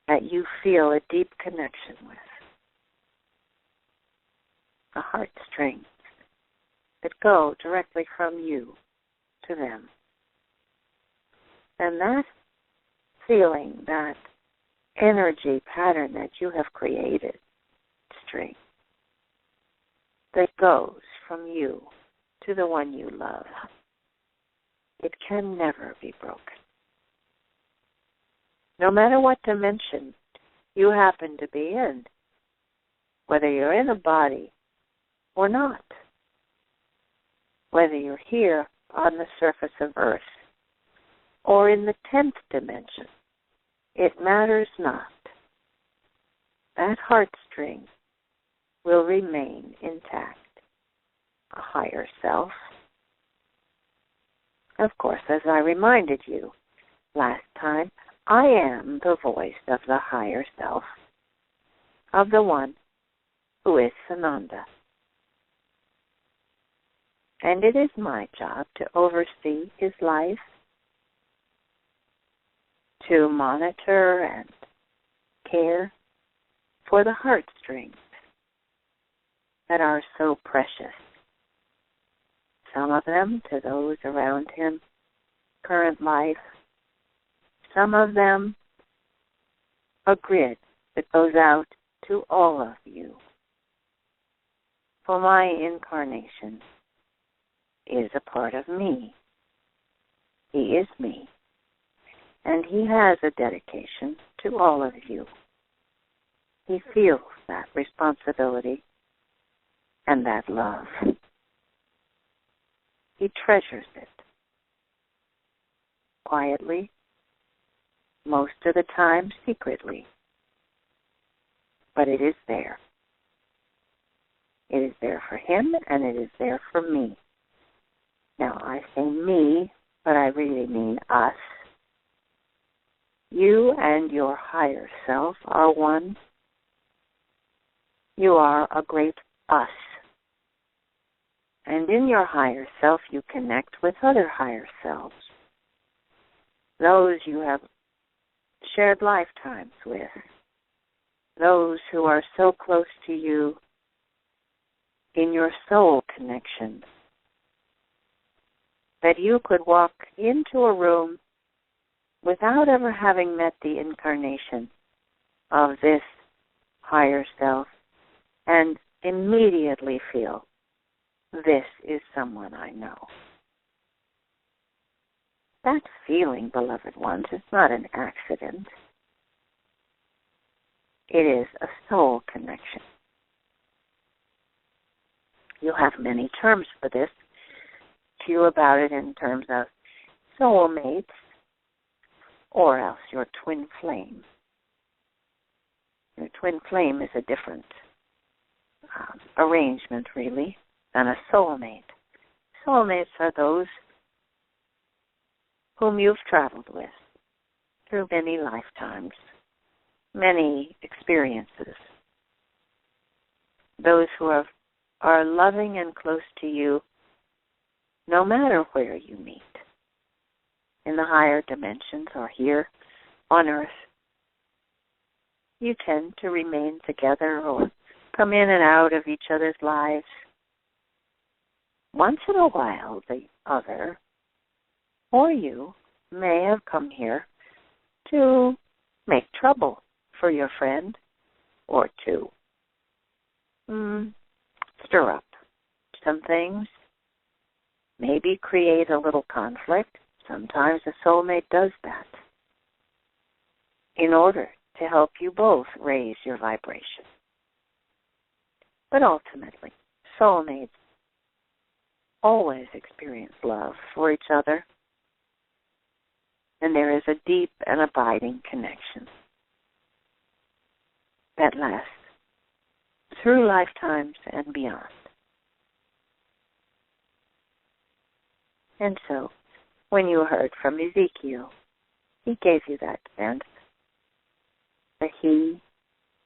that you feel a deep connection with, a heartstrings that go directly from you to them, then that feeling, that energy pattern that you have created, string, that goes from you to the one you love, it can never be broken. No matter what dimension you happen to be in, whether you're in a body or not, whether you're here on the surface of Earth or in the 10th dimension, it matters not. That heartstring will remain intact. A higher self. Of course, as I reminded you last time, I am the voice of the higher self, of the one who is Sananda. And it is my job to oversee his life, to monitor and care for the heartstrings that are so precious. Some of them to those around him, current life. Some of them a grid that goes out to all of you. For my incarnation is a part of me. He is me. And he has a dedication to all of you. He feels that responsibility and that love. He treasures it. Quietly, most of the time secretly. But it is there. It is there for him and it is there for me. Now, I say me, but I really mean us. You and your higher self are one. You are a great us. And in your higher self, you connect with other higher selves. Those you have shared lifetimes with. Those who are so close to you in your soul connection that you could walk into a room without ever having met the incarnation of this higher self and immediately feel, this is someone I know. That feeling, beloved ones, is not an accident. It is a soul connection. You have many terms for this. You about it in terms of soulmates or else your twin flame. Your twin flame is a different arrangement, really, than a soulmate. Soulmates are those whom you've traveled with through many lifetimes, many experiences. Those who are loving and close to you no matter where you meet, in the higher dimensions or here on Earth. You tend to remain together or come in and out of each other's lives. Once in a while, the other Or you may have come here to make trouble for your friend or to stir up some things, maybe create a little conflict. Sometimes a soulmate does that in order to help you both raise your vibration. But ultimately, soulmates always experience love for each other, and there is a deep and abiding connection that lasts through lifetimes and beyond. And so, when you heard from Ezekiel, he gave you that sense that he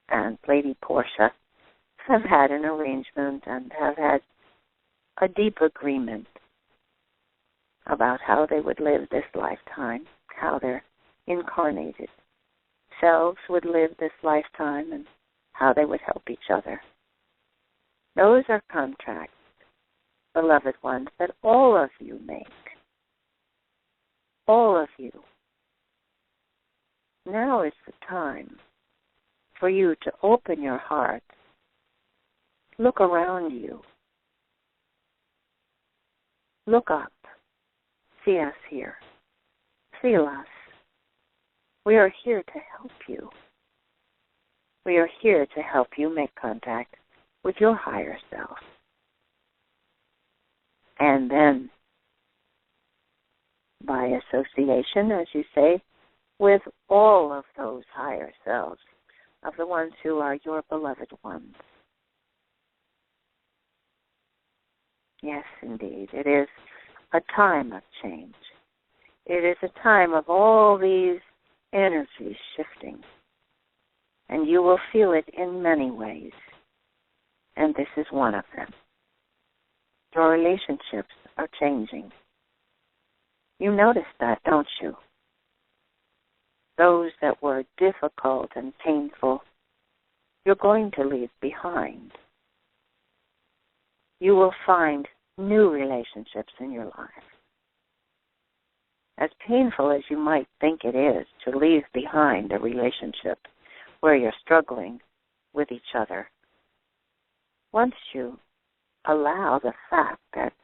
and Lady Portia have had an arrangement and have had a deep agreement about how they would live this lifetime, how their incarnated selves would live this lifetime, and how they would help each other. Those are contracts, beloved ones, that all of you make. All of you. Now is the time for you to open your heart, look around you, look up, see us here, feel us. We are here to help you. We are here to help you make contact with your higher self. And then, by association, as you say, with all of those higher selves, of the ones who are your beloved ones. Yes, indeed, it is a time of change. It is a time of all these energies shifting, and you will feel it in many ways, and this is one of them. Your relationships are changing. You notice that, don't you? Those that were difficult and painful, you're going to leave behind. You will find new relationships in your life. As painful as you might think it is to leave behind a relationship where you're struggling with each other, once you allow the fact that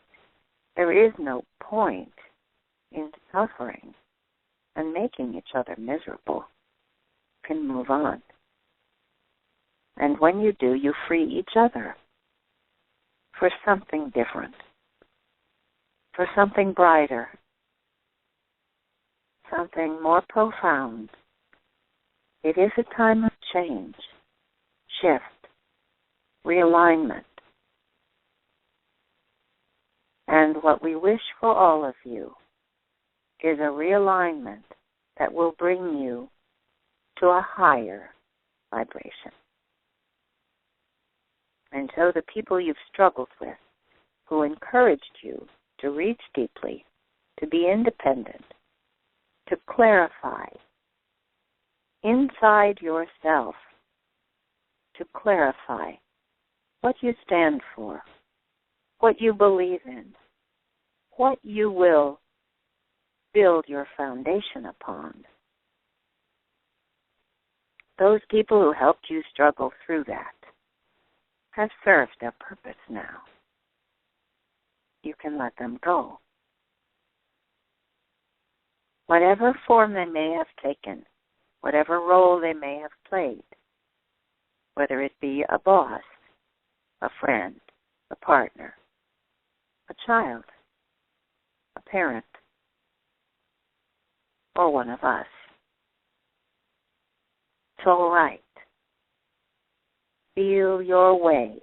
there is no point in suffering and making each other miserable, you can move on. And when you do, you free each other for something different, for something brighter, something more profound. It is a time of change, shift, realignment. And what we wish for all of you is a realignment that will bring you to a higher vibration. And so the people you've struggled with, who encouraged you to reach deeply, to be independent, to clarify inside yourself, to clarify what you stand for, what you believe in, what you will build your foundation upon. Those people who helped you struggle through that have served their purpose now. You can let them go. Whatever form they may have taken, whatever role they may have played, whether it be a boss, a friend, a partner, a child, a parent, or one of us. It's all right. Feel your way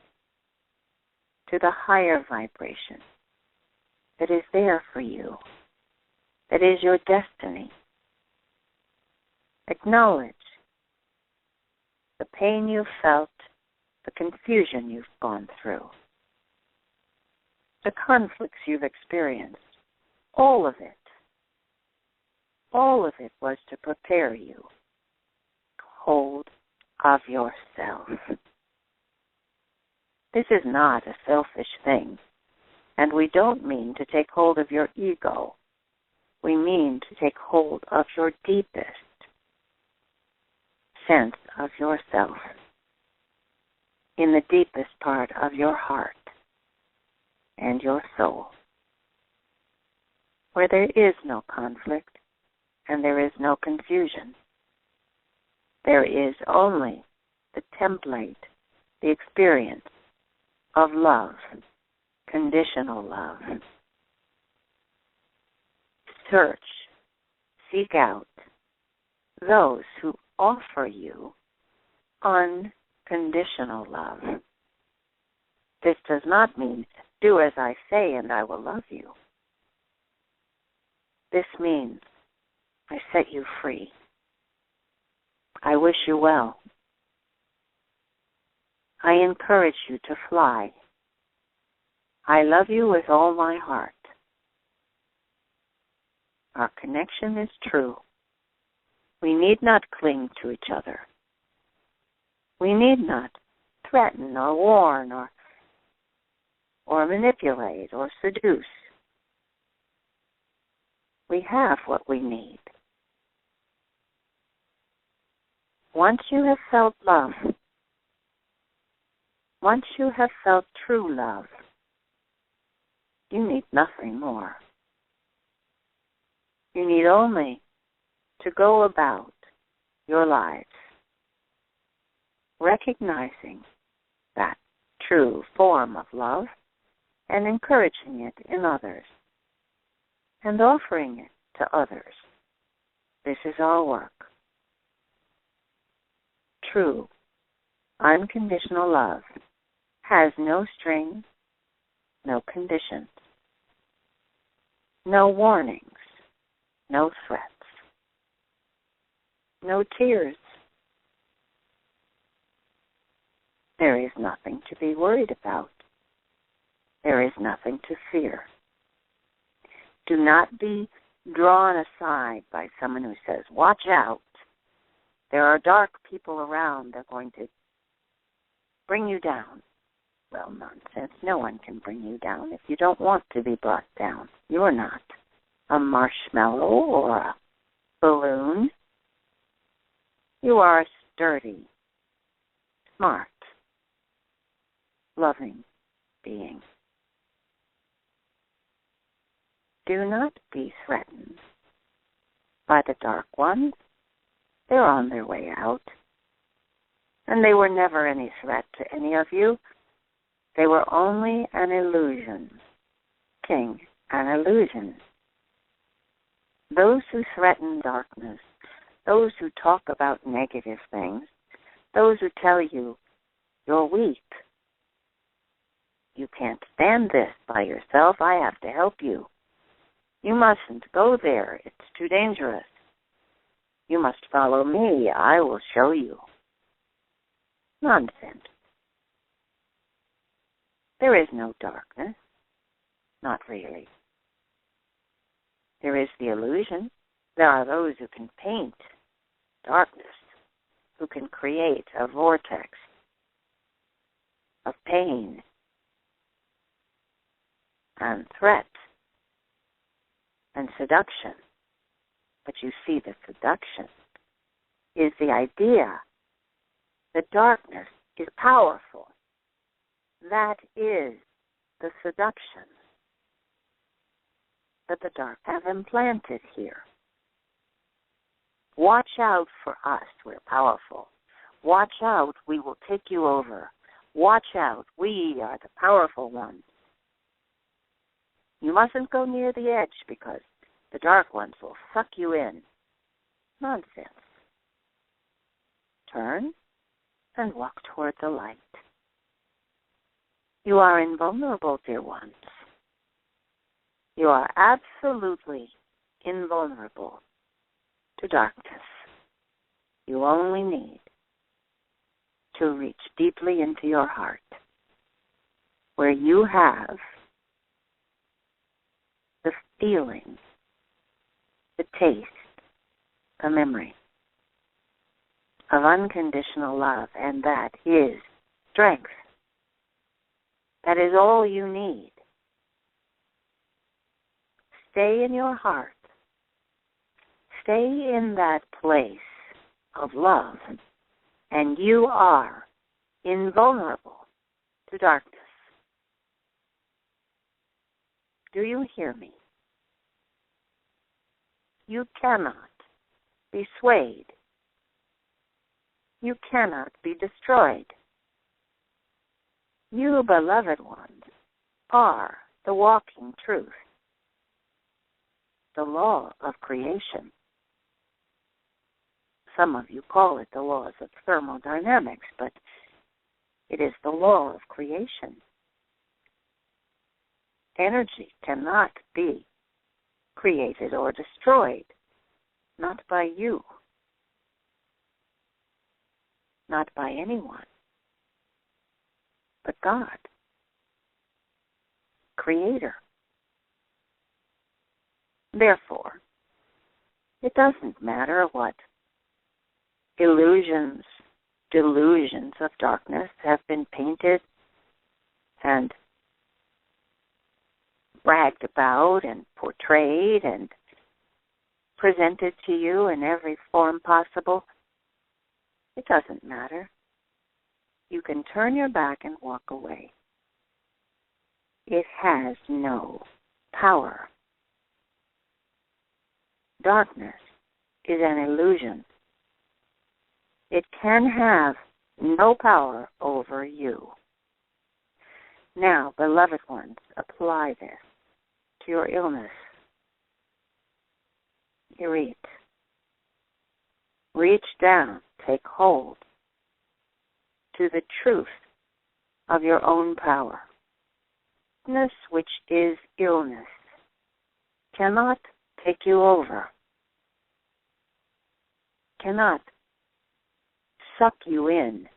to the higher vibration that is there for you, that is your destiny. Acknowledge the pain you've felt, the confusion you've gone through, the conflicts you've experienced, all of it. All of it was to prepare you. Hold of yourself. This is not a selfish thing, and we don't mean to take hold of your ego. we mean to take hold of your deepest sense of yourself, in the deepest part of your heart and your soul, where there is no conflict and there is no confusion. There is only the template, the experience of love, conditional love. Search, seek out those who offer you unconditional love. This does not mean do as I say and I will love you. This means I set you free. I wish you well. I encourage you to fly. I love you with all my heart. Our connection is true. We need not cling to each other. We need not threaten or warn or manipulate or seduce. We have what we need. Once you have felt love, once you have felt true love, you need nothing more. You need only to go about your lives recognizing that true form of love and encouraging it in others and offering it to others. This is our work. True, unconditional love has no strings, no conditions, no warnings, no threats, no tears. There is nothing to be worried about. There is nothing to fear. Do not be drawn aside by someone who says, watch out. There are dark people around that are going to bring you down. Well, nonsense. No one can bring you down if you don't want to be brought down. You're not a marshmallow or a balloon. You are a sturdy, smart, loving being. Do not be threatened by the dark ones. They're on their way out. And they were never any threat to any of you. They were only an illusion. King, an illusion. Those who threaten darkness, those who talk about negative things, those who tell you you're weak, you can't stand this by yourself, I have to help you. You mustn't go there, it's too dangerous. You must follow me, I will show you. Nonsense. There is no darkness. Not really. There is the illusion. There are those who can paint darkness, who can create a vortex of pain and threat and seduction. But you see, the seduction is the idea that darkness is powerful. That is the seduction that the dark have implanted here. Watch out for us, we're powerful. Watch out, we will take you over. Watch out, we are the powerful ones. You mustn't go near the edge because the dark ones will suck you in. Nonsense. Turn and walk toward the light. You are invulnerable, dear ones. You are absolutely invulnerable to darkness. You only need to reach deeply into your heart, where you have the feeling, the taste, the memory of unconditional love, and that is strength. That is all you need. Stay in your heart stay in that place of love, and you are invulnerable to darkness. Do you hear me? You cannot be swayed. You cannot be destroyed. You, beloved ones, are the walking truth, the law of creation. Some of you call it the laws of thermodynamics, but it is the law of creation. Energy cannot be created or destroyed, not by you, not by anyone, but God, Creator. Therefore, it doesn't matter what illusions, delusions of darkness have been painted and bragged about and portrayed and presented to you in every form possible. It doesn't matter. You can turn your back and walk away. It has no power. Darkness is an illusion. It can have no power over you. Now, beloved ones, apply this to your illness. You eat. Reach down, take hold to the truth of your own power. Darkness, which is illness, cannot take you over, cannot suck you in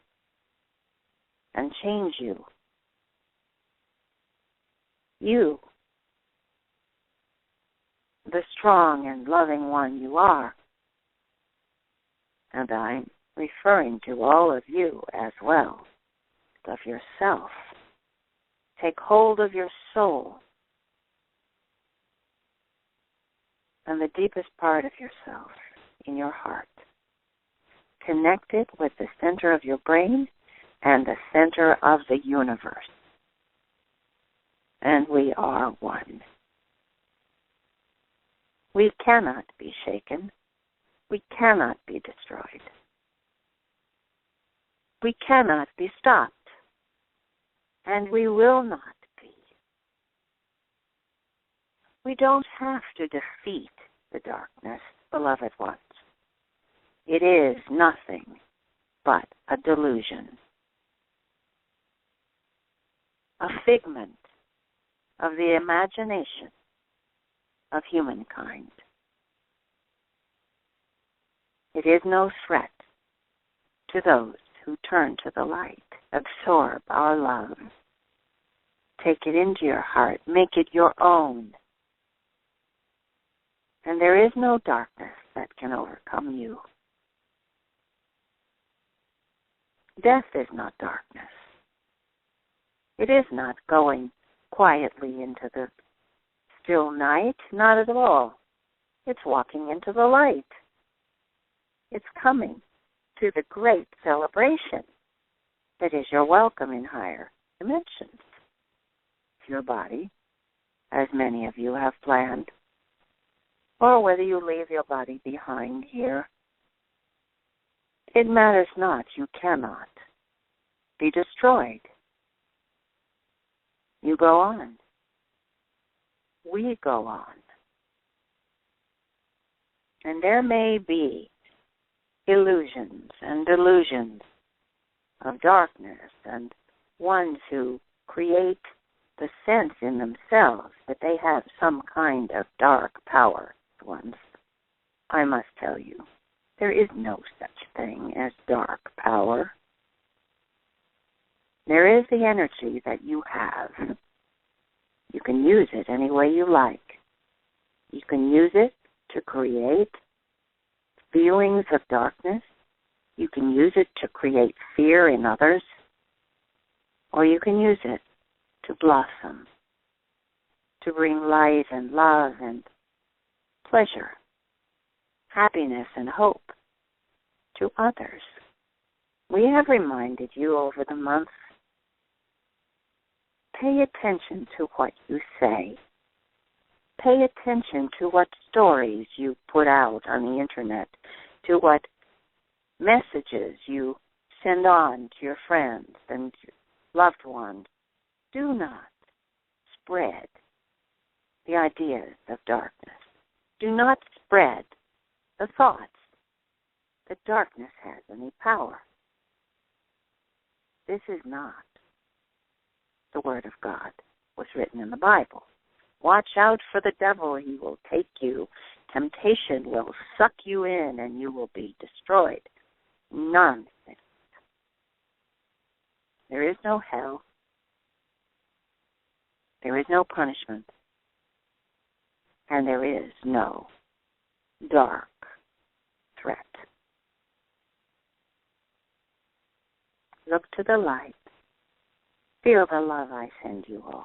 and change you. You, the strong and loving one you are, and I'm referring to all of you as well, of yourself. Take hold of your soul and the deepest part of yourself in your heart. Connect it with the center of your brain and the center of the universe. And we are one. We cannot be shaken. We cannot be destroyed. We cannot be stopped. And we will not be. We don't have to defeat the darkness, beloved ones. It is nothing but a delusion, a figment of the imagination of humankind. It is no threat to those who turn to the light. Absorb our love. Take it into your heart. Make it your own. And there is no darkness that can overcome you. Death is not darkness. It is not going quietly into the still night, not at all. It's walking into the light. It's coming to the great celebration that is your welcome in higher dimensions. Your body, as many of you have planned, or whether you leave your body behind here, it matters not. You cannot be destroyed. You go on. We go on. And there may be illusions and delusions of darkness and ones who create the sense in themselves that they have some kind of dark power. Ones, I must tell you, there is no such thing as dark power. There is the energy that you have. You can use it any way you like. You can use it to create feelings of darkness. You can use it to create fear in others. Or you can use it to blossom, to bring light and love and pleasure, happiness and hope to others. We have reminded you over the month, pay attention to what you say. Pay attention to what stories you put out on the internet, to what messages you send on to your friends and loved ones. Do not spread the ideas of darkness. Do not spread the thoughts that darkness has any power. This is not the Word of God. Was written in the Bible. Watch out for the devil. He will take you. Temptation will suck you in and you will be destroyed. Nonsense. There is no hell. There is no punishment. And there is no dark threat. Look to the light. Feel the love I send you all.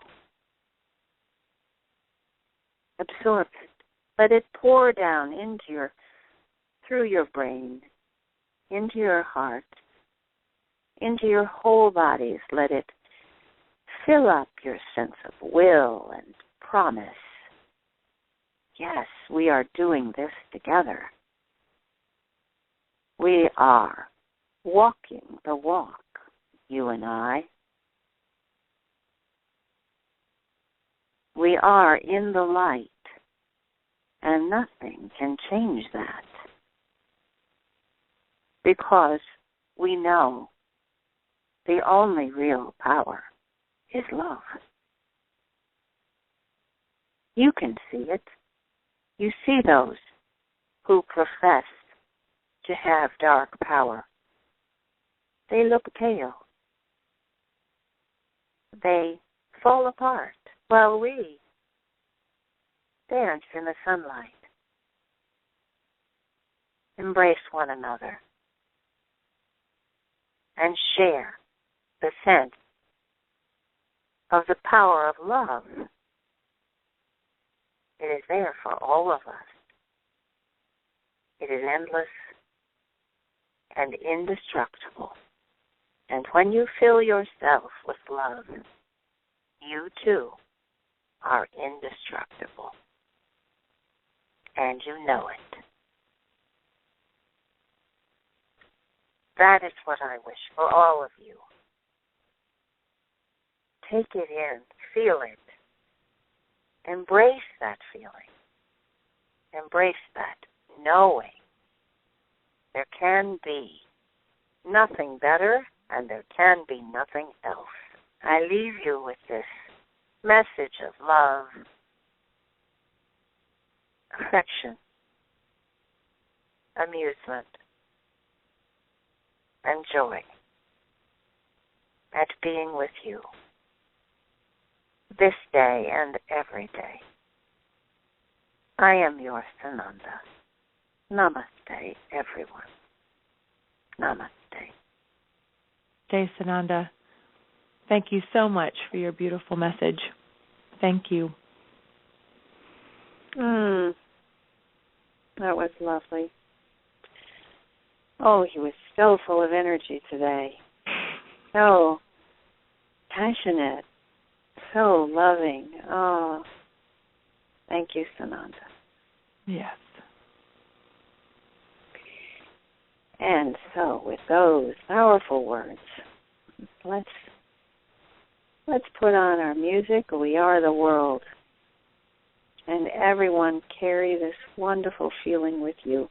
Absorb it. Let it pour down through your brain, into your heart, into your whole bodies. Let it fill up your sense of will and promise. Yes, we are doing this together. We are walking the walk, you and I. We are in the light, and nothing can change that. Because we know the only real power is love. You can see it. You see those who profess to have dark power. They look pale. They fall apart while we dance in the sunlight. Embrace one another and share the sense of the power of love. It is there for all of us. It is endless and indestructible. And when you fill yourself with love, you too are indestructible. And you know it. That is what I wish for all of you. Take it in, feel it. Embrace that feeling. Embrace that knowing. There can be nothing better and there can be nothing else. I leave you with this message of love, affection, amusement, and joy at being with you this day and every day. I am your Sananda. Namaste, everyone. Namaste. Jai Sananda, thank you so much for your beautiful message. Thank you. That was lovely. Oh, he was so full of energy today. So passionate. So loving. Oh, thank you, Sananda. Yes. And so, with those powerful words, let's put on our music. We are the world. And everyone carry this wonderful feeling with you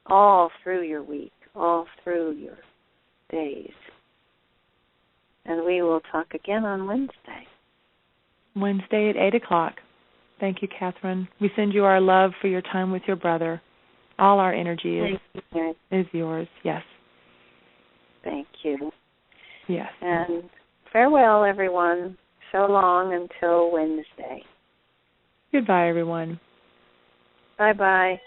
all through your week, all through your days. And we will talk again on Wednesday. Wednesday at 8 o'clock. Thank you, Kathryn. We send you our love for your time with your brother. All our energy is yours. Yes. Thank you. Yes. And farewell, everyone. So long until Wednesday. Goodbye, everyone. Bye-bye.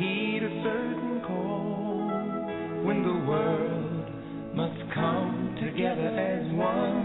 heed a certain call when the world must come together as one.